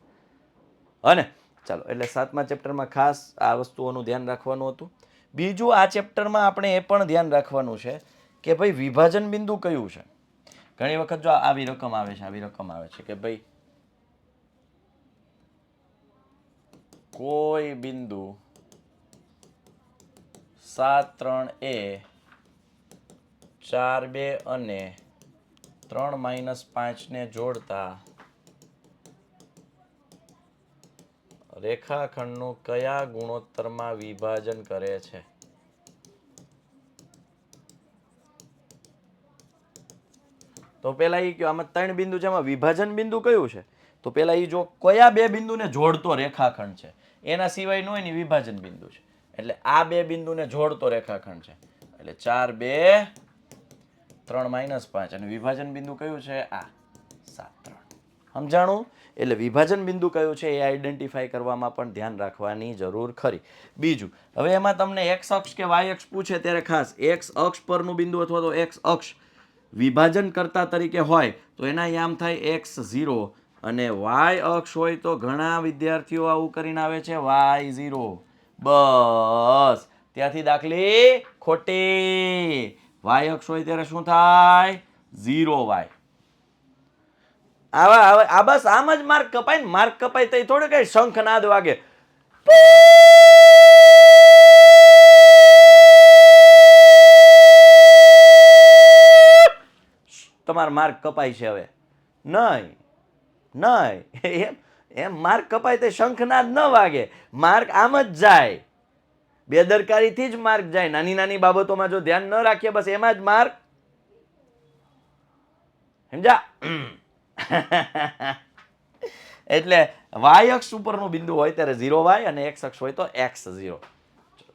અને ચાલો, એટલે 7મા ચેપ્ટરમાં ખાસ આ વસ્તુઓનું ધ્યાન રાખવાનું હતું. બીજું આ ચેપ્ટરમાં આપણે એ પણ ધ્યાન રાખવાનું છે કે ભાઈ વિભાજન બિંદુ કયું છે. ઘણી વખત જો આવી રકમ આવે છે કે ભાઈ કોઈ બિંદુ 7 3 4 2 અને 3 -5 ને જોડતા રેખાખંડનું કયા ગુણોત્તરમાં વિભાજન કરે છે? તો પેલા એ કયો, આમાં 3 બિંદુ છે, એમાં વિભાજન બિંદુ કયું છે? તો પેલા એ જો કયા 2 બિંદુને જોડતો રેખાખંડ છે, એના સિવાય નો એની વિભાજન બિંદુ છે. એટલે આ 2 બિંદુને જોડતો રેખાખંડ છે. એટલે 4 2 3 -5 અને વિભાજન બિંદુ કયું છે? આ 7 3. સમજાણું? એટલે વિભાજન બિંદુ કયું છે એ આઈડેન્ટિફાઈ કરવામાં પણ ધ્યાન રાખવાની જરૂર ખરી. બીજું, હવે એમાં તમને x અક્ષ કે y અક્ષ પૂછે ત્યારે ખાસ x અક્ષ પરનું બિંદુ અથવા તો x અક્ષ વિભાજન કરતા તરીકે હોય તો એના યામ થાય x0 અને y અક્ષ હોય તો ઘણા વિદ્યાર્થીઓ આવું કરીને આવે છે y0. બસ ત્યાંથી દાખલી ખોટી. y અક્ષ હોય ત્યારે શું થાય? 0y. આ બસ આમ જ માર્ક કપાય ને. માર્ક કપાય તો થોડું કઈ શંખનાદ વાગે, તમારા માર્ક કપાય છે. હવે નહીં એમ માર્ક કપાય તો શંખનાદ ન વાગે. માર્ક આમ જ જાય. બેદરકારીથી જ માર્ક જાય. નાની નાની બાબતોમાં જો ધ્યાન ન રાખીએ બસ એમાં જ માર્ક. સમજા? એટલે y અક્ષ ઉપરનું બિંદુ હોય ત્યારે 0y અને x અક્ષ હોય તો x0.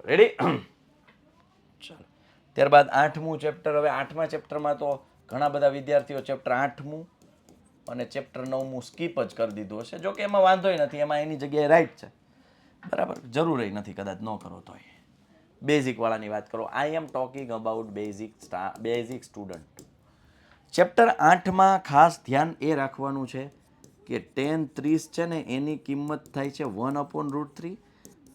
રેડી? ચાલો, ત્યારબાદ 8મું ચેપ્ટર. હવે 8મા ચેપ્ટરમાં તો ઘણા બધા વિદ્યાર્થીઓ ચેપ્ટર 8મું અને ચેપ્ટર 9મું સ્કીપ જ કરી દીધું હશે. જો કે એમાં વાંધોય નથી, એમાં એની જગ્યાએ રાઈટ છે. બરાબર, જરૂર નથી કદાચ ન કરો તોય. બેઝિક વાળાની વાત કરો. I am talking about basic student. Chapter 8માં ખાસ ધ્યાન એ રાખવાનું છે કે tan 30 છે ને એની કિંમત થાય છે 1/√3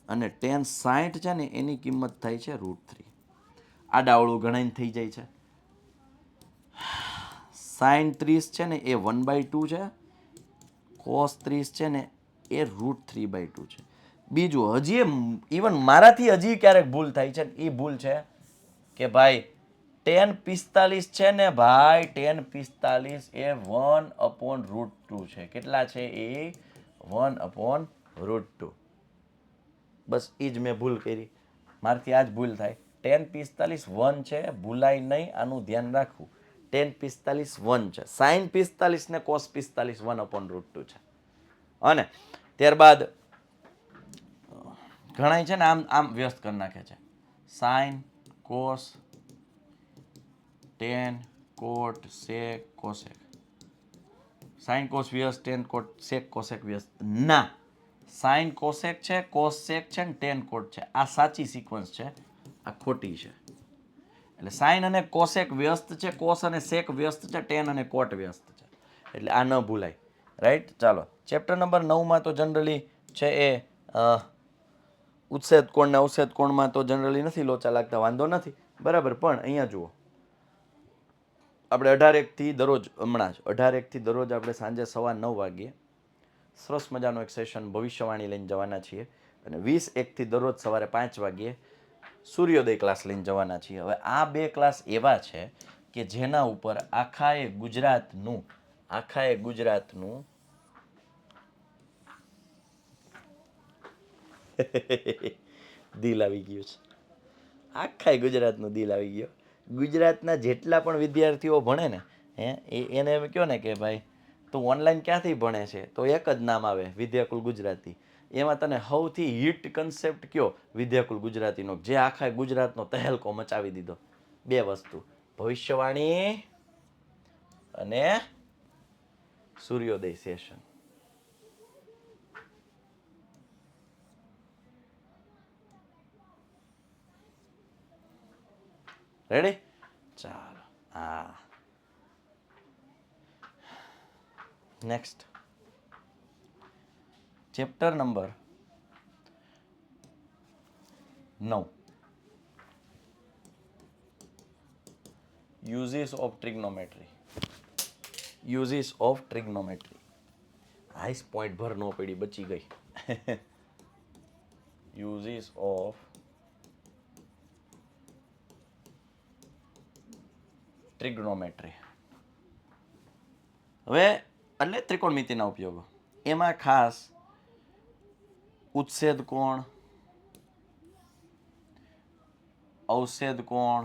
અને tan 60 છે ને એની કિંમત થાય છે √3. આડાવળું ગણાઈને થઈ જાય છે. sin 30 છે ને એ 1/2 છે, cos 30 છે ને એ √3/2 છે. બીજું હજી ઇવન મારાથી હજી ક્યારેક ભૂલ થાય છે, એ ભૂલ છે કે ભાઈ tan 45 છે ને ભાઈ tan 45 એ 1/√2 છે. કેટલા છે એ? 1/√2. બસ એ જ મેં ભૂલ કરી. મારથી આ જ ભૂલ થાય. tan 45 1 છે, ભૂલાય નહીં, આનું ધ્યાન રાખવું. tan 45 1 છે, sin 45 ને cos 45 1/√2 છે. અને ત્યારબાદ ઘણા છે ને આમ આમ વ્યસ્ત કરી નાખે છે. sin cos tan cot sec cosec. sin cos વ્યસ્ત, tan cot sec cosec વ્યસ્ત. ના, sin cosec છે, cos sec છે ને tan cot છે. આ સાચી સિક્વન્સ છે, આ ખોટી છે. એટલે sin અને cosec વ્યસ્ત છે, cos અને sec વ્યસ્ત છે, tan અને cot વ્યસ્ત છે. એટલે આ ન ભૂલાય. રાઈટ? ચાલો, ચેપ્ટર નંબર 9 માં તો જનરલી છે એ ઉત્સેદ કોણ ને અવક્ષેદ કોણમાં તો જનરલી નથી લોચા લાગતા, વાંધો નથી, બરાબર. પણ અહીંયા જુઓ, આપણે 18:01 થી દરરોજ, હમણાં જ 18:01 થી દરરોજ આપણે સાંજે 9:15 વાગ્યે સરસ મજાનો એક સેશન ભવિષ્યવાણી લઈને જવાના છીએ, અને 20:01 થી દરરોજ સવારે 5 વાગ્યે સૂર્યોદય ક્લાસ લઈને જવાના છીએ. હવે આ બે ક્લાસ એવા છે કે જેના ઉપર આખાએ ગુજરાતનું દિલ આવી ગયું છે. આખાય ગુજરાતનું દિલ આવી ગયો. ગુજરાતના જેટલા પણ વિદ્યાર્થીઓ ભણે ને એને એમ કહો ને કે ભાઈ તું ઓનલાઈન ક્યાંથી ભણે છે, તો એક જ નામ આવે, વિદ્યાકુલ ગુજરાતી. એમાં તને સૌથી હિટ કન્સેપ્ટ કયો વિદ્યાકુલ ગુજરાતીનો, જે આખા ગુજરાતનો તહેલકો મચાવી દીધો? બે વસ્તુ, ભવિષ્યવાણી અને સૂર્યોદય સેશન. રેડી? ચાલો, હા. Next chapter number 9, uses of trigonometry. Uses of trigonometry. હાઈસ પોઈન્ટ ભર નો પડી, બચી ગઈ. Uses of trigonometry. હવે એટલે ત્રિકોણમિતિના ઉપયોગો. એમાં ખાસ ઉત્સેદ કોણ, અવક્ષેદ કોણ,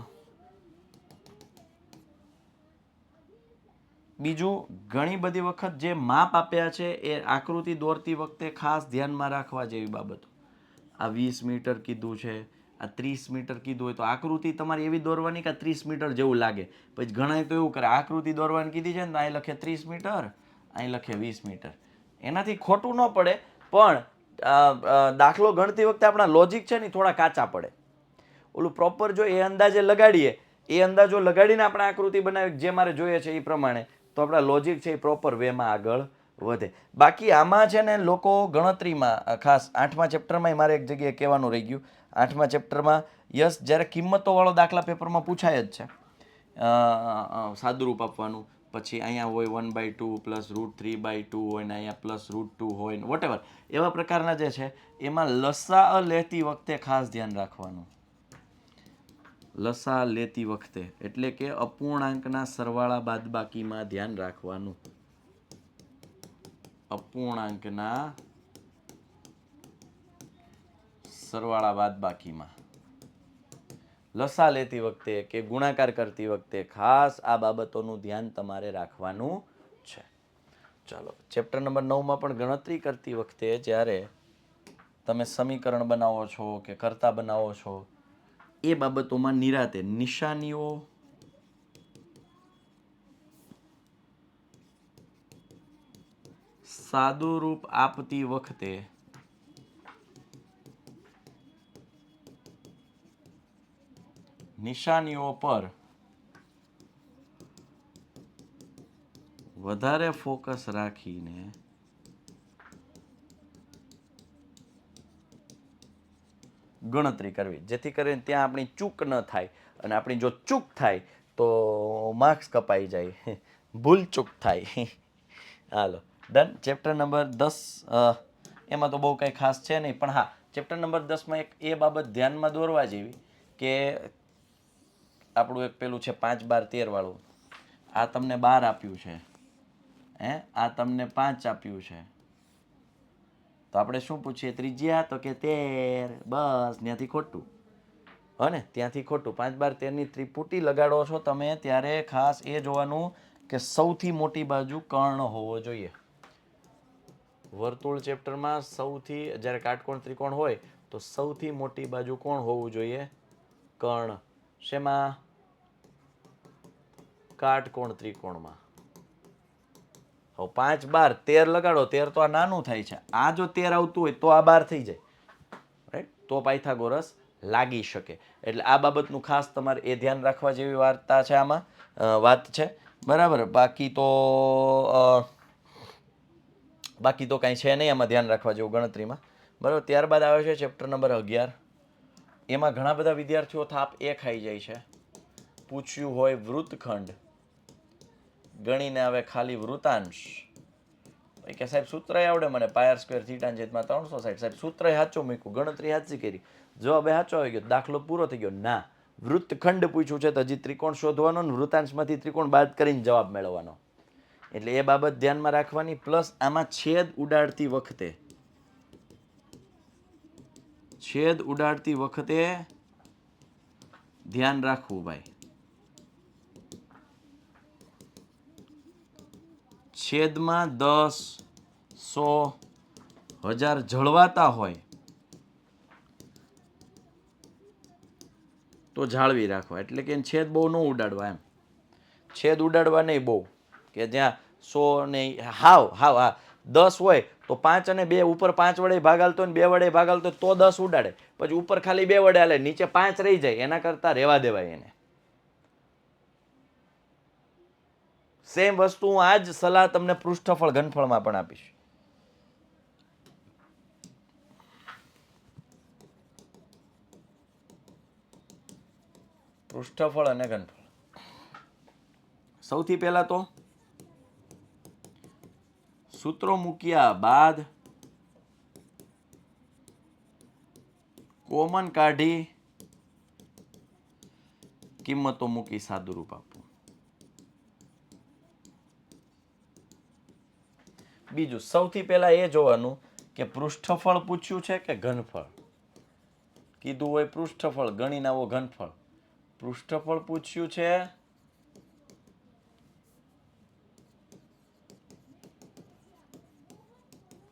બીજું ઘણી બધી વખત જે માપ આપ્યા છે એ આકૃતિ દોરતી વખતે ખાસ ધ્યાનમાં રાખવા જેવી બાબતો. આ 20 મીટર કીધું છે, આ 30 મીટર કીધું હોય તો આકૃતિ તમારી એવી દોરવાની કે 30 મીટર જેવું લાગે. પછી ઘણા તો એવું કરે, આકૃતિ દોરવાની કીધી છે ને અહીં લખે 30 મીટર, અહીં લખે 20 મીટર. એનાથી ખોટું ન પડે, પણ દાખલો ગણતી વખતે આપણા લોજિક છે ને થોડા કાચા પડે. ઓલું પ્રોપર જો એ અંદાજે લગાડીએ, એ અંદાજો લગાડીને આપણે આકૃતિ બનાવી જે મારે જોઈએ છે એ પ્રમાણે, તો આપણા લોજિક છે એ પ્રોપર વેમાં આગળ વધે. બાકી આમાં છે ને લોકો ગણતરીમાં, ખાસ 8મા ચેપ્ટરમાં મારે એક જગ્યાએ કહેવાનું રહી ગયું. 8મા ચેપ્ટરમાં યસ, જ્યારે કિંમતોવાળો દાખલા પેપરમાં પૂછાય જ છે, સાદુરૂપ આપવાનું, પછી અહીંયા હોય 1/2 પ્લસ √3/2 હોય ને અહીંયા પ્લસ √2 હોય ને વોટેવર, એવા પ્રકારના જે છે એમાં લસા લેતી વખતે ખાસ ધ્યાન રાખવાનું. લસા લેતી વખતે એટલે કે અપૂર્ણાંકના સરવાળા બાદબાકીમાં ધ્યાન રાખવાનું. અપૂર્ણાંકના સરવાળા બાદબાકીમાં લસા લેતી વખતે કે ગુણાકાર કરતી વખતે ખાસ આ બાબતોનું ધ્યાન તમારે રાખવાનું છે. ચાલો, ચેપ્ટર નંબર 9માં પણ ગણતરી કરતી વખતે જ્યારે તમે સમીકરણ બનાવો છો કે કરતા બનાવો છો, એ બાબતોમાં નિરાતે નિશાનીઓ સાદુરૂપ આપતી વખતે નિશાનીઓ પર વધારે ફોકસ રાખીને ગણતરી કરવી, જેથી કરીને ત્યાં આપણી ચૂક ન થાય. અને આપણી જો ચૂક થાય તો માર્ક્સ કપાઈ જાય, ભૂલ ચૂક થાય. હાલો ડન. ચેપ્ટર નંબર 10 એમાં તો બહુ કંઈ ખાસ છે નહીં, પણ હા ચેપ્ટર નંબર 10માં એક એ બાબત ધ્યાનમાં દોરવા જેવી કે આપણું એક પેલું છે 5, 12, 13 વાળું. આ તમને 12 આપ્યું છે, આ તમને 5 આપ્યું છે, તો આપણે શું પૂછીએ ત્રિજ્યા? તો કે 13. બસ ત્યાંથી ખોટું. ને ત્યાંથી ખોટું. 5, 12, 13ની ત્રિપુટી લગાડો છો તમે ત્યારે ખાસ એ જોવાનું કે સૌથી મોટી બાજુ કર્ણ હોવો જોઈએ. વર્તુળ ચેપ્ટરમાં સૌથી, જ્યારે કાટકોણ ત્રિકોણ હોય તો સૌથી મોટી બાજુ કોણ હોવું જોઈએ? કર્ણ. શેમાં? કાટકોણ ત્રિકોણમાં. હવે 5, 12, 13 લગાડો, 13 તો આ નાનું થાય છે. આ જો 13 આવતું હોય તો આ 12 થઈ જાય, રાઈટ? તો પાયથાગોરસ લાગી શકે. એટલે આ બાબતનું ખાસ તમારે એ ધ્યાન રાખવા જેવી વાર્તા છે, આમાં વાત છે, બરાબર. બાકી તો કાંઈ છે નહીં આમાં ધ્યાન રાખવા જેવું ગણતરીમાં, બરાબર. ત્યારબાદ આવે છે ચેપ્ટર નંબર 11. એમાં ઘણા બધા વિદ્યાર્થીઓ થાપ એ ખાઈ જાય છે. પૂછ્યું હોય વૃત્તખંડ, ગણીને આવે ખાલી વૃતાંશ. કે સાહેબ સૂત્ર આવડે મને, પાયર સ્ક્વેર થીટા છેદમાં 360. સાહેબ સૂત્ર સાચું મૂક્યું, ગણતરી સાચી કરી, જવાબ સાચો આવી ગયો, દાખલો પૂરો થઈ ગયો. ના, વૃત્તખંડ પૂછ્યું છે તો હજી ત્રિકોણ શોધવાનો ને વૃતાંશમાંથી ત્રિકોણ બાદ કરીને જવાબ મેળવવાનો. એટલે એ બાબત ધ્યાનમાં રાખવાની. પ્લસ આમાં છેદ ઉડાડતી વખતે ધ્યાન રાખવું ભાઈ. છેદમાં 10, 100, 1000 જળવાતા હોય તો જાળવી રાખવા. એટલે કે છેદ બહુ ન ઉડાડવા એમ. છેદ ઉડાડવા નહીં બહુ, કે જ્યાં 100 ને હા 10 હોય તો 5 અને 2 ઉપર 5 વડે ભાગાલતો ને 2 વડે ભાગાલતો તો 10 ઉડાડે, પછી ઉપર ખાલી 2 વડે હાલે, નીચે 5 રહી જાય. એના કરતા રહેવા દેવાય એને. સેમ વસ્તુ હું આ જ સલાહ તમને પૃષ્ઠફળ ઘનફળમાં પણ આપીશ. પૃષ્ઠફળ અને ઘનફળ. સૌથી પહેલા તો સૂત્રો મૂક્યા બાદ કોમન કાઢી કિંમતો મૂકી સાદુરૂપ આપવું. બીજું સૌથી પહેલા એ જોવાનું કે પૃષ્ઠફળ પૂછ્યું છે કે ઘનફળ. કીધું હોય પૃષ્ઠફળ, ગણીને આવો ઘનફળ. પૃષ્ઠફળ પૂછ્યું છે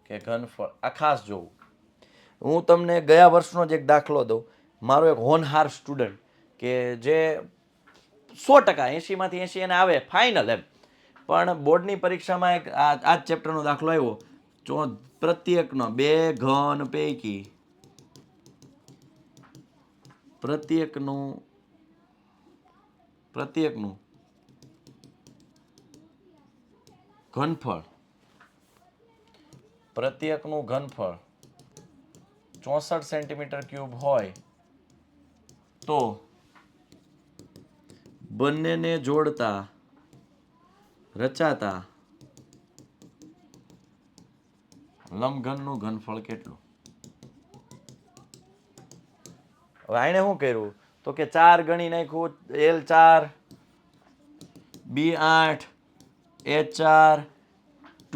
કે ઘનફળ, આ ખાસ જોવું. હું તમને ગયા વર્ષનો જ એક દાખલો દઉં. મારો એક હોનહાર સ્ટુડન્ટ કે જે 100%, 80માંથી 80 એને આવે ફાઇનલ એમ, પણ બોર્ડની પરીક્ષામાં એક આ જ ચેપ્ટરનો દાખલો આવ્યો. પ્રત્યેકનો 2 ઘન પૈકી પ્રત્યેકનું ઘનફળ, પ્રત્યેકનું ઘનફળ 64 સેન્ટીમીટર ક્યુબ હોય તો બંનેને જોડતા રચાતા લંબઘનનું ઘનફળ કેટલું? હવે આને શું કર્યું તો કે 4 ગણી નાખ્યું. L4, B8, H4,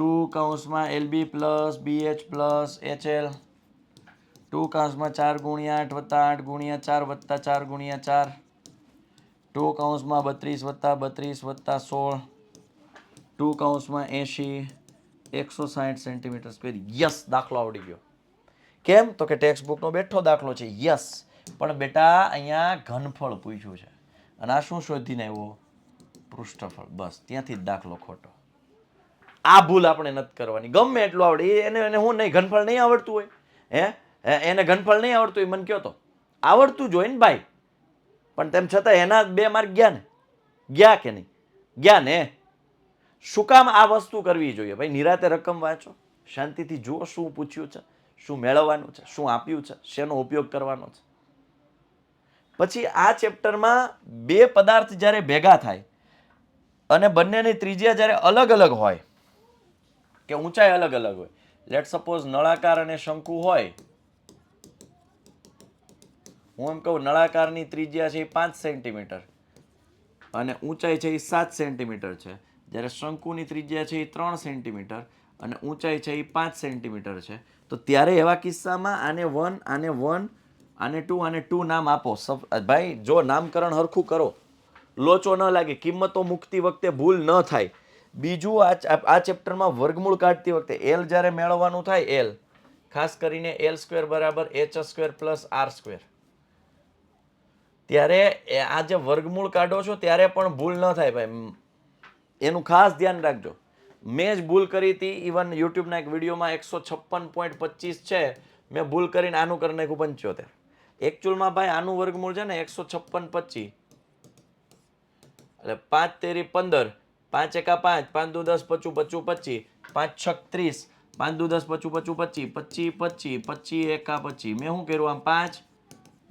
2 કૌંસમાં LB plus BH plus HL, 2 કૌંસમાં 4 ગુણ્યા 8 વત્તા 8 ગુણ્યા 4 વત્તા 4 ગુણ્યા 4, 2 કૌંસમાં 32 વત્તા 32 વત્તા 16, 2 કૌંસમાં 80, 160 સેન્ટીમીટર સ્ક્વેર. યસ, દાખલો આવડી ગયો. કેમ? તો કે ટેક્સ્ટ બુકનો બેઠો દાખલો છે. યસ, પણ બેટા અહીંયા ઘનફળ પૂછ્યું છે અને આ શું શોધીને આવ્યો? પૃષ્ઠફળ. બસ ત્યાંથી જ દાખલો ખોટો. આ ભૂલ આપણે નથી કરવાની. ગમે એટલું આવડે એને હું નહીં, ઘનફળ નહીં આવડતું હોય એને ઘનફળ નહીં આવડતું હોય મને કહો તો આવડતું જ હોય ને ભાઈ, પણ તેમ છતાં એના 2 માર્ક ગયા ને? ગયા કે નહીં ગયા ને? શું કામ આ વસ્તુ કરવી જોઈએ ભાઈ? નિરાતે રકમ વાંચો, શાંતિથી જુઓ શું પૂછ્યું છે, શું મેળવવાનું છે, શું આપ્યું છે, શેનો ઉપયોગ કરવાનો છે. પછી આ ચેપ્ટરમાં બે પદાર્થ જ્યારે ભેગા થાય અને બંનેની ત્રિજ્યા જ્યારે અલગ અલગ હોય કે ઊંચાઈ અલગ અલગ હોય, લેટ સપોઝ નળાકાર અને શંકુ હોય, હું એમ કહું નળાકારની ત્રિજ્યા છે એ 5 સેન્ટીમીટર અને ઊંચાઈ છે એ 7 સેન્ટીમીટર છે, જ્યારે શંકુની ત્રિજ્યા છે એ 3 સેન્ટીમીટર અને ઊંચાઈ છે એ 5 સેન્ટીમીટર છે, તો ત્યારે એવા કિસ્સામાં આને 1 આને 1 આને 2 આને 2 નામ આપો. ભાઈ જો નામકરણ હરખું કરો, લોચો ન લાગે, કિંમતો મૂકતી વખતે ભૂલ ન થાય. બીજું આ ચેપ્ટરમાં વર્ગમૂળ કાઢતી વખતે એલ જ્યારે મેળવવાનું થાય, એલ ખાસ કરીને એલ સ્ક્વેર બરાબર H square plus R square, ત્યારે આ જે વર્ગમૂળ કાઢો છો ત્યારે પણ ભૂલ ન થાય ભાઈ, એનું ખાસ ધ્યાન રાખજો. મેં જ ભૂલ કરી હતી, ઇવન યુટ્યુબના એક વિડીયોમાં 156.25 છે, મેં ભૂલ કરીને આનું કરી નાખ્યું 75. એકચ્યુઅલમાં ભાઈ આનું વર્ગમૂળ છે ને 156.25 એટલે 5 તેરી 15, 5 એકા 5, 5 દુ 10, 25 25 25, 5 છક 30, 5 દુ 10, 25 25 25 25 25 એકા 25. મેં શું કર્યું આમ 5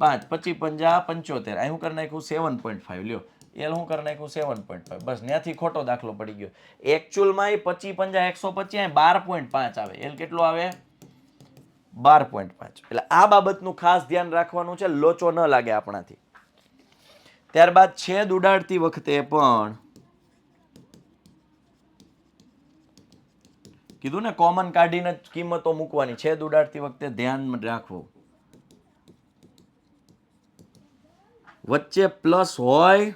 5 25 50 75, અહીં હું કરી નાખ્યું 7.5. લ્યો એલ હું કરી નાખ્યું 7.5. બસ ત્યાંથી ખોટો દાખલો પડી ગયો. એકચ્યુઅલમાં એ 25 50 125 12.5 આવે. એલ કેટલો આવે? 12.5. એટલે આ બાબતનું ખાસ ધ્યાન રાખવાનું છે, લોચો ન લાગે આપણાથી. ત્યારબાદ છેદ ઉડાડતી વખતે પણ કીધું ને, કોમન કાઢીને જ કિંમતો મૂકવાની. છેદ ઉડાડતી વખતે ધ્યાન રાખવું. વચ્ચે પ્લસ હોય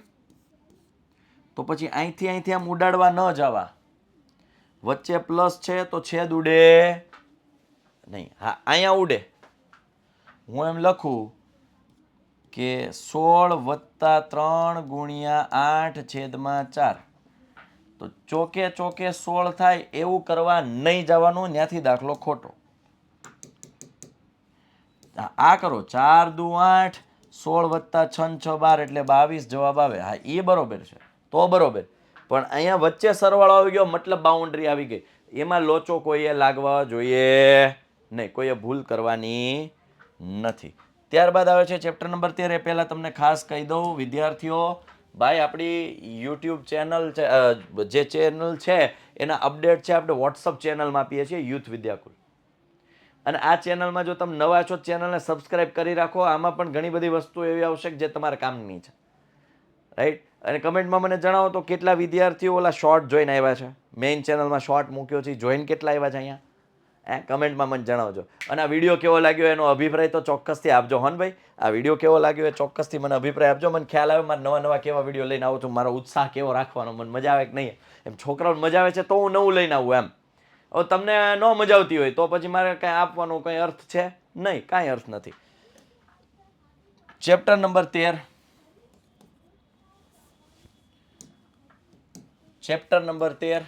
તો પછી અહીંથી આમ ઉડાડવા ન જવા. વચ્ચે પ્લસ છે તો છેદ ઉડે નહીં. હા, અહીંયા ઉડે. હું એમ લખું કે 16 વત્તા 3 ગુણ્યા 8 છેદમાં 4, તો ચોકે ચોકે 16 થાય એવું કરવા નહીં જવાનું, ત્યાંથી દાખલો ખોટો. આ કરો 4 દુ 8, 16 વત્તા 6 6 12 એટલે 22 જવાબ આવે. હા, એ બરોબર છે, તો બરોબર. પણ અહીંયા વચ્ચે સરવાળો આવી ગયો, મતલબ બાઉન્ડ્રી આવી ગઈ, એમાં લોચો કોઈએ લાગવા જોઈએ નહીં, કોઈએ ભૂલ કરવાની નથી. ત્યારબાદ આવે છે ચેપ્ટર નંબર 13. એ પહેલા તમને ખાસ કહી દઉં વિદ્યાર્થીઓ, ભાઈ આપણી યુટ્યુબ ચેનલ જે ચેનલ છે એના અપડેટ છે આપણે વોટ્સઅપ ચેનલમાં આપીએ છીએ, યુથ વિદ્યાકુલ. અને આ ચેનલમાં જો તમે નવા છો, ચેનલને સબસ્ક્રાઇબ કરી રાખો. આમાં પણ ઘણી બધી વસ્તુ એવી આવશે જે તમારા કામની છે, રાઈટ. અને કમેન્ટમાં મને જણાવો તો કેટલા વિદ્યાર્થીઓ ઓલા શોર્ટ જોઈને આવ્યા છે, મેઇન ચેનલમાં શોર્ટ મૂક્યો છે, જોઈન કેટલા આવ્યા છે અહીંયા, કમેન્ટમાં મને જણાવજો. અને આ વિડીયો કેવો લાગ્યો એનો અભિપ્રાય તો ચોક્કસથી આપજો. હોન ભાઈ, આ વિડીયો કેવો લાગ્યો એ ચોક્કસથી મને અભિપ્રાય આપજો. મને ખ્યાલ આવે મારે નવા નવા કેવા વિડીયો લઈને આવું છું, મારો ઉત્સાહ કેવો રાખવાનો, મને મજા આવે કે નહીં. એમ છોકરાઓને મજા આવે છે તો હું નવું લઈને આવું એમ. હવે તમને ન મજા આવતી હોય તો પછી મારે કાંઈ આપવાનો કંઈ અર્થ છે નહીં, કાંઈ અર્થ નથી. Chapter number 13. Chapter number 13.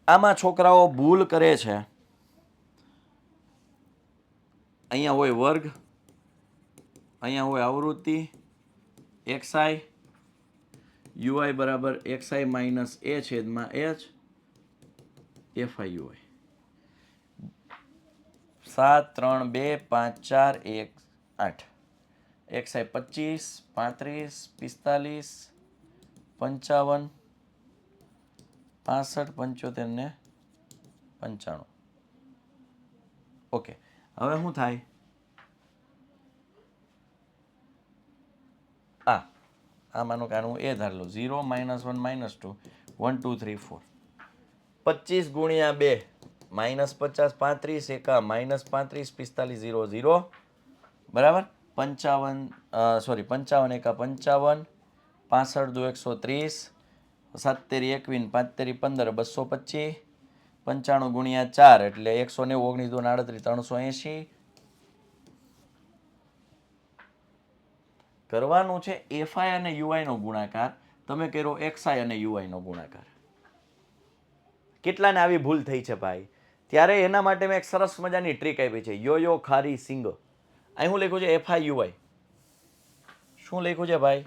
આમાં છોકરાઓ ભૂલ કરે છે. અહીંયા હોય વર્ગ, અહીંયા હોય આવૃત્તિ, xi ui બરાબર xi માઇનસ a છેદમાં h fi ui. 7 3 2 5 4 1 8. xi 25 35 45 55 65 75 ને 95. ઓકે, હવે શું થાય? આ માનો કે હું એ ધાર લઉં 0 -1 -2 1 2 3 4. 25 ગુણ્યા 2 -50 35 એકા -35 45 0 0 બરાબર. 55 એકા 55, 65 દુ 130, 7 તેરી 21, 5 તેરી 15, 225, 95 ગુણ્યા 4 એટલે 190, 19 દુ 38, 380. કરવાનું છે એફઆઈ અને યુઆઈ નો ગુણાકાર. તમે કર્યો એક્સઆઈ અને યુઆઈ નો ગુણાકાર. કેટલાને આવી ભૂલ થઈ છે ભાઈ? ત્યારે એના માટે મેં એક સરસ મજાની ટ્રીક આપી છે, યો ખારી સિંગ. અહીં શું લખ્યું છે? FI UI. શું લખ્યું છે ભાઈ?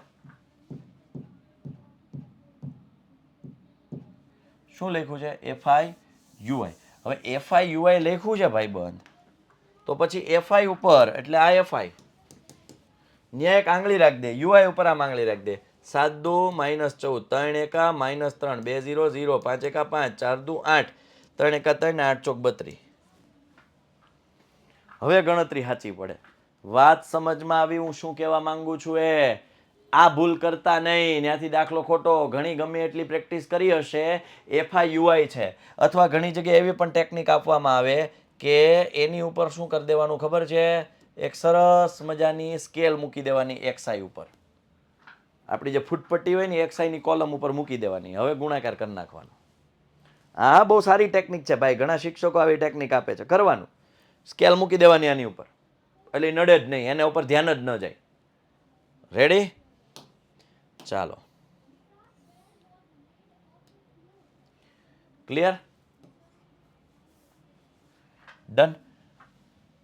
શું લખ્યું છે? FI UI. હવે એફઆઈ યુઆઈ લખ્યું છે ભાઈ બંધ, તો પછી એફઆઈ ઉપર એટલે આ એફઆઈ ન્યા એક આંગળી રાખી દે, યુઆઈ ઉપર આમ આંગળી રાખી દે. 7 દુ -14, 3 એકા -3, 2 0 0, 5 એકા 5, 4 દુ 8, 3 એકા 3, 8 ચોક 32. હવે ગણતરી સાચી પડે. વાત સમજમાં આવી હું શું કહેવા માંગુ છું? આ ભૂલ કરતા નહીં, ત્યાંથી દાખલો ખોટો. ઘણી ગમે એટલી પ્રેક્ટિસ કરી હશે, એફઆઈ યુઆઈ છે. અથવા ઘણી જગ્યાએ એવી પણ ટેકનિક આપવામાં આવે કે એની ઉપર શું કરી દેવાનું ખબર છે? એક સરસ મજાની સ્કેલ મૂકી દેવાની એક્સઆઈ ઉપર. આપણી જે ફૂટપટ્ટી હોય ને એક્સઆઈની કોલમ ઉપર મૂકી દેવાની. હવે ગુણાકાર કરી નાખવાનો. હા, બહુ સારી ટેકનિક છે ભાઈ. ઘણા શિક્ષકો આવી ટેકનિક આપે છે. કરવાનું, સ્કેલ મૂકી દેવાની આની ઉપર, એટલે નડે જ નહીં, એના ઉપર ધ્યાન જ ન જાય. રેડી? ચાલો, ક્લિયર? ડન.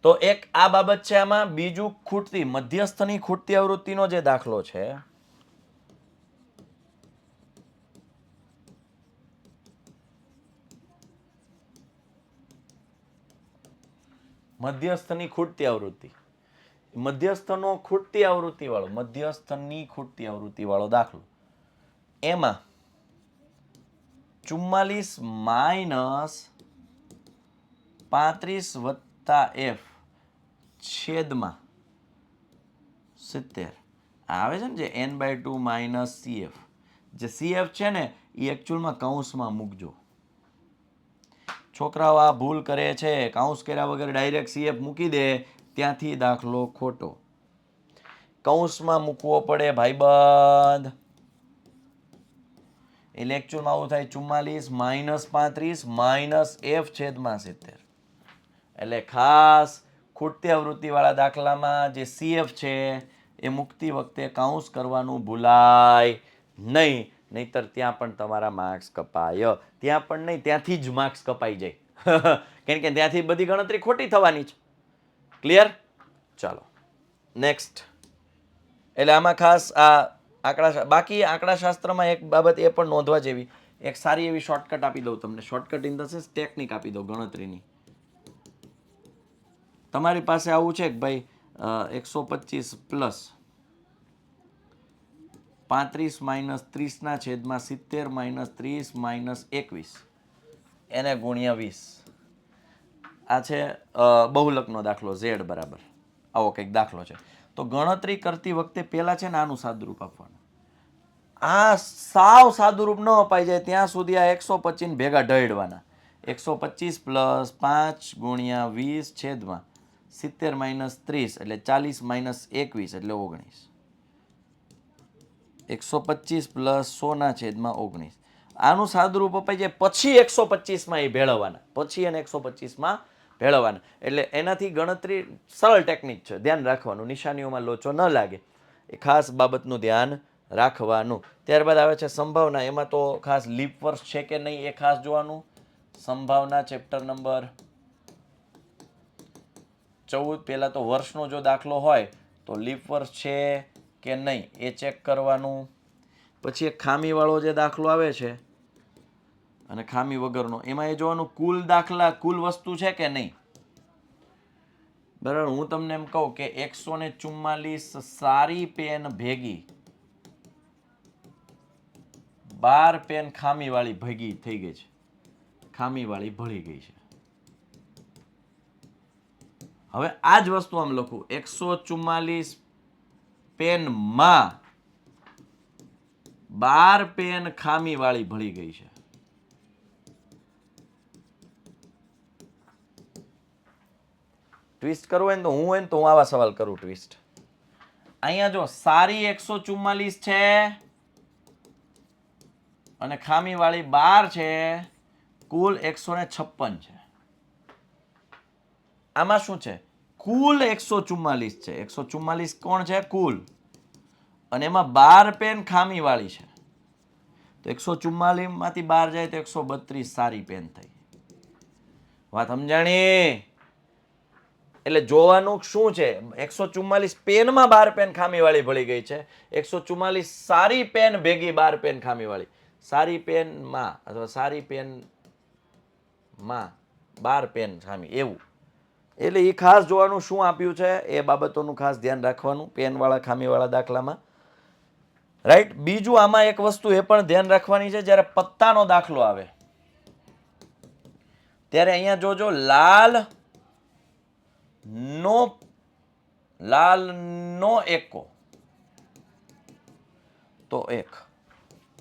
તો એક આ બાબત છે. આમાં બીજું ખૂટતી મધ્યસ્થની ખૂટતી આવૃત્તિનો જે દાખલો છે, મધ્યસ્થની ખૂટતી આવૃત્તિ, મધ્યસ્થનો ખૂટતી આવૃત્તિ વાળો, મધ્યસ્થની ખૂટતી આવૃત્તિ વાળો દાખલો. એમાં 44 - 35 + f છેદમાં 70 આવે છે ને, જે n/2 - cf. જે cf છે ને એ એકચ્યુઅલમાં કૌંસમાં મૂકજો. છોકરાઓ આ ભૂલ કરે છે, કૌંસ કર્યા વગર ડાયરેક્ટ cf મૂકી દે, ત્યાંથી દાખલો ખોટો. કૌંસમાં મૂકવો પડે ભાઈબંધ. એટલે એકચ્યુઅલમાં આવું થાય 44 - 35 - f છેદમાં 70. એટલે ખાસ ખૂટતી આવૃત્તિવાળા દાખલામાં જે cf છે એ મૂકતી વખતે કૌંસ કરવાનું ભૂલાય નહીં, નહીતર ત્યાં પણ તમારા માર્ક્સ કપાય. ત્યાં પણ નહીં, ત્યાંથી જ માર્ક્સ કપાઈ જાય. કેમ કે ત્યાંથી બધી ગણતરી ખોટી થવાની છે. ક્લિયર? ચાલો નેક્સ્ટ. એટલે આમાં ખાસ આ બાકી આંકડાશાસ્ત્રમાં એક બાબત એ પણ નોંધવા જેવી, એક સારી એવી શોર્ટકટ આપી દઉં તમને. Shortcut in the sense technique આપી દઉં ગણતરીની. તમારી પાસે આવું છે કે ભાઈ 125 પ્લસ 35 - 30 છેદમાં 70 - 30 - 21 એને ગુણ્યા 20. આ છે બહુલકનો દાખલો z બરાબર આવો કંઈક દાખલો છે. તો ગણતરી કરતી વખતે પહેલા છે ને આનું સાદુરૂપ આપવાનું. આ સાવ સાદુરૂપ ન અપાઈ જાય ત્યાં સુધી આ 125 ભેગા ઢળવાના. 125 પ્લસ 5 ગુણ્યા 20 છેદમાં 70 - 30 એટલે 40 - 21 એટલે 19. 125 પ્લસ 100 છેદમાં 19. આનું સાદુરૂપ અપાઈ જાય પછી 125માં એ ભેળવવાના, પછી એને 125માં ભેળવવાના. એટલે એનાથી ગણતરી સરળ ટેકનિક છે, ધ્યાન રાખવાનું, નિશાનીઓમાં લોચો ન લાગે, એ ખાસ બાબતનું ધ્યાન રાખવાનું. ત્યારબાદ આવે છે સંભાવના. એમાં તો ખાસ લીપ વર્ષ છે કે નહીં એ ખાસ જોવાનું. સંભાવના ચેપ્ટર નંબર 14. પહેલા તો વર્ષનો જો દાખલો હોય તો લીપ વર્ષ છે કે નહીં એ ચેક કરવાનું. પછી એક ખામીવાળો જે દાખલો આવે છે અને ખામી વગરનો, એમાં એ જોવાનું કુલ દાખલા, કુલ વસ્તુ છે કે નહીં. બરાબર, હું તમને એમ કહું કે 144 સારી પેન ભેગી 12 પેન ખામીવાળી ભેગી થઈ ગઈ છે, ખામીવાળી ભળી ગઈ છે. હવે આ જ વસ્તુ આમ લખું, 144 પેનમાં 12 પેન ખામીવાળી ભળી ગઈ છે. ટ્વિસ્ટ કરવું હોય ને તો હું આવા સવાલ કરું ટ્વિસ્ટ. અહીંયા જો સારી 144 છે અને ખામીવાળી 12 છે, કુલ 156 છે. આમાં શું છે? કુલ 144 છે. 144 કોણ છે? કુલ. અને એમાં 12 પેન ખામીવાળી છે. તો 144 માંથી 12 જાય તો 132 સારી પેન થઈ. વાત સમજાણી? એટલે જોવાનું શું છે, 144 પેનમાં 12 પેન ખામીવાળી ભળી ગઈ છે, 144 સારી પેન ભેગી 12 પેન ખામીવાળી. સારી પેનમાં અથવા સારી પેનમાં 12 પેન ખામી એવું. એટલે એ ખાસ જોવાનું શું આપ્યું છે એ બાબતોનું ખાસ ધ્યાન રાખવાનું પેનવાળા ખામીવાળા દાખલામાં. રાઈટ. બીજું આમાં એક વસ્તુ એ પણ ધ્યાન રાખવાની છે, જ્યારે પત્તાનો દાખલો આવે ત્યારે અહીંયા જોજો લાલ નો એકો તો 1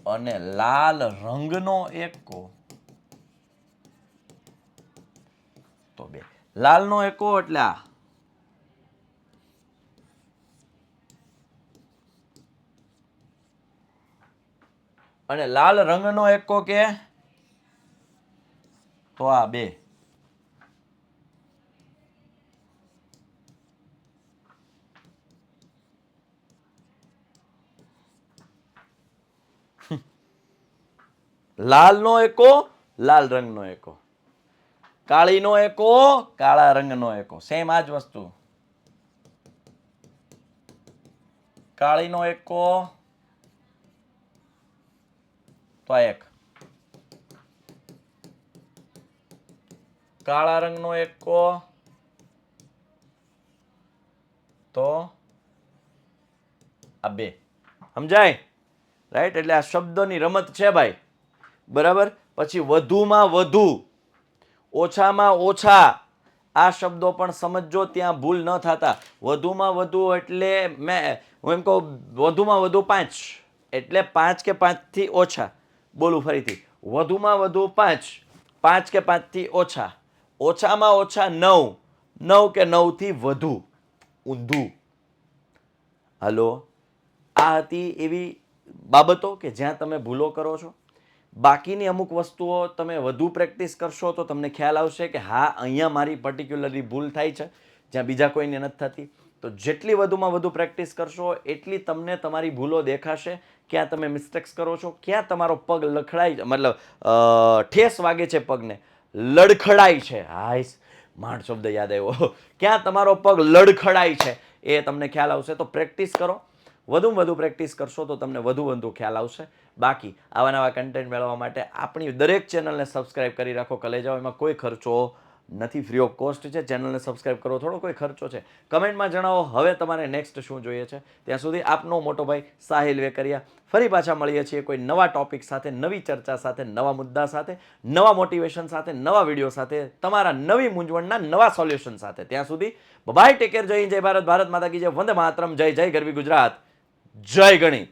અને લાલ રંગનો એકો તો 2. લાલનો એકો એટલે આ, અને લાલ રંગનો એકો કે તો આ 2. લાલનો એકો લાલ રંગનો એકો, કાળીનો એકો કાળા રંગનો એકો, સેમ આ જ વસ્તુ. કાળીનો એકો તો 1, કાળા રંગનો એકો તો આ 2. સમજાય? રાઈટ. એટલે આ શબ્દોની રમત છે ભાઈ. બરાબર. પછી વધુમાં વધુ, ઓછામાં ઓછા, આ શબ્દો પણ સમજજો, ત્યાં ભૂલ ન થતા. વધુમાં વધુ એટલે હું એમ કહું વધુમાં વધુ 5 એટલે 5 કે 5 થી ઓછા. બોલું ફરીથી, વધુમાં વધુ 5, 5 કે 5 થી ઓછા, ઓછામાં ઓછા 9, 9 કે 9 થી વધુ. ઊંધું. હલો. આ હતી એવી બાબતો કે જ્યાં તમે ભૂલો કરો છો. બાકીની અમુક વસ્તુઓ તમે વધુ પ્રેક્ટિસ કરશો તો તમને ખ્યાલ આવશે કે હા અહીંયા મારી પર્ટિક્યુલરલી ભૂલ થાય છે જ્યાં બીજા કોઈને નથી થતી. તો જેટલી વધુમાં વધુ પ્રેક્ટિસ કરશો એટલી તમને તમારી ભૂલો દેખાશે, ક્યાં તમે મિસ્ટેક્સ કરો છો, ક્યાં તમારો પગ લખડાય, મતલબ ઠેસ વાગે છે પગને, લડખડાય છે. હાઈસ, માંડ શબ્દ યાદ આવ્યો. ક્યાં તમારો પગ લડખડાય છે એ તમને ખ્યાલ આવશે. તો પ્રેક્ટિસ કરો, વધુમાં વધુ પ્રેક્ટિસ કરશો તો તમને વધુ ખ્યાલ આવશે. બાકી આવા નવા કન્ટેન્ટ મેળવવા માટે આપણી દરેક ચેનલને સબસ્ક્રાઇબ કરી રાખો. કલેજાઓ, એમાં કોઈ ખર્ચો નથી, ફ્રી ઓફ કોસ્ટ છે. ચેનલને સબસ્ક્રાઇબ કરો, થોડો કોઈ ખર્ચો છે. કમેન્ટમાં જણાવો હવે તમારે નેક્સ્ટ શું જોઈએ છે. ત્યાં સુધી આપનો મોટો ભાઈ સાહિલ વેકરિયા. ફરી પાછા મળીએ છીએ કોઈ નવા ટોપિક સાથે, નવી ચર્ચા સાથે, નવા મુદ્દા સાથે, નવા મોટિવેશન સાથે, નવા વિડીયો સાથે, તમારા નવી મૂંઝવણના નવા સોલ્યુશન સાથે. ત્યાં સુધી બાય, ટેક કેર, જય હિન્દ, જય ભારત, ભારત માતા કી જય, વંદે માતરમ, જય જય ગરવી ગુજરાત, જય ગણિત.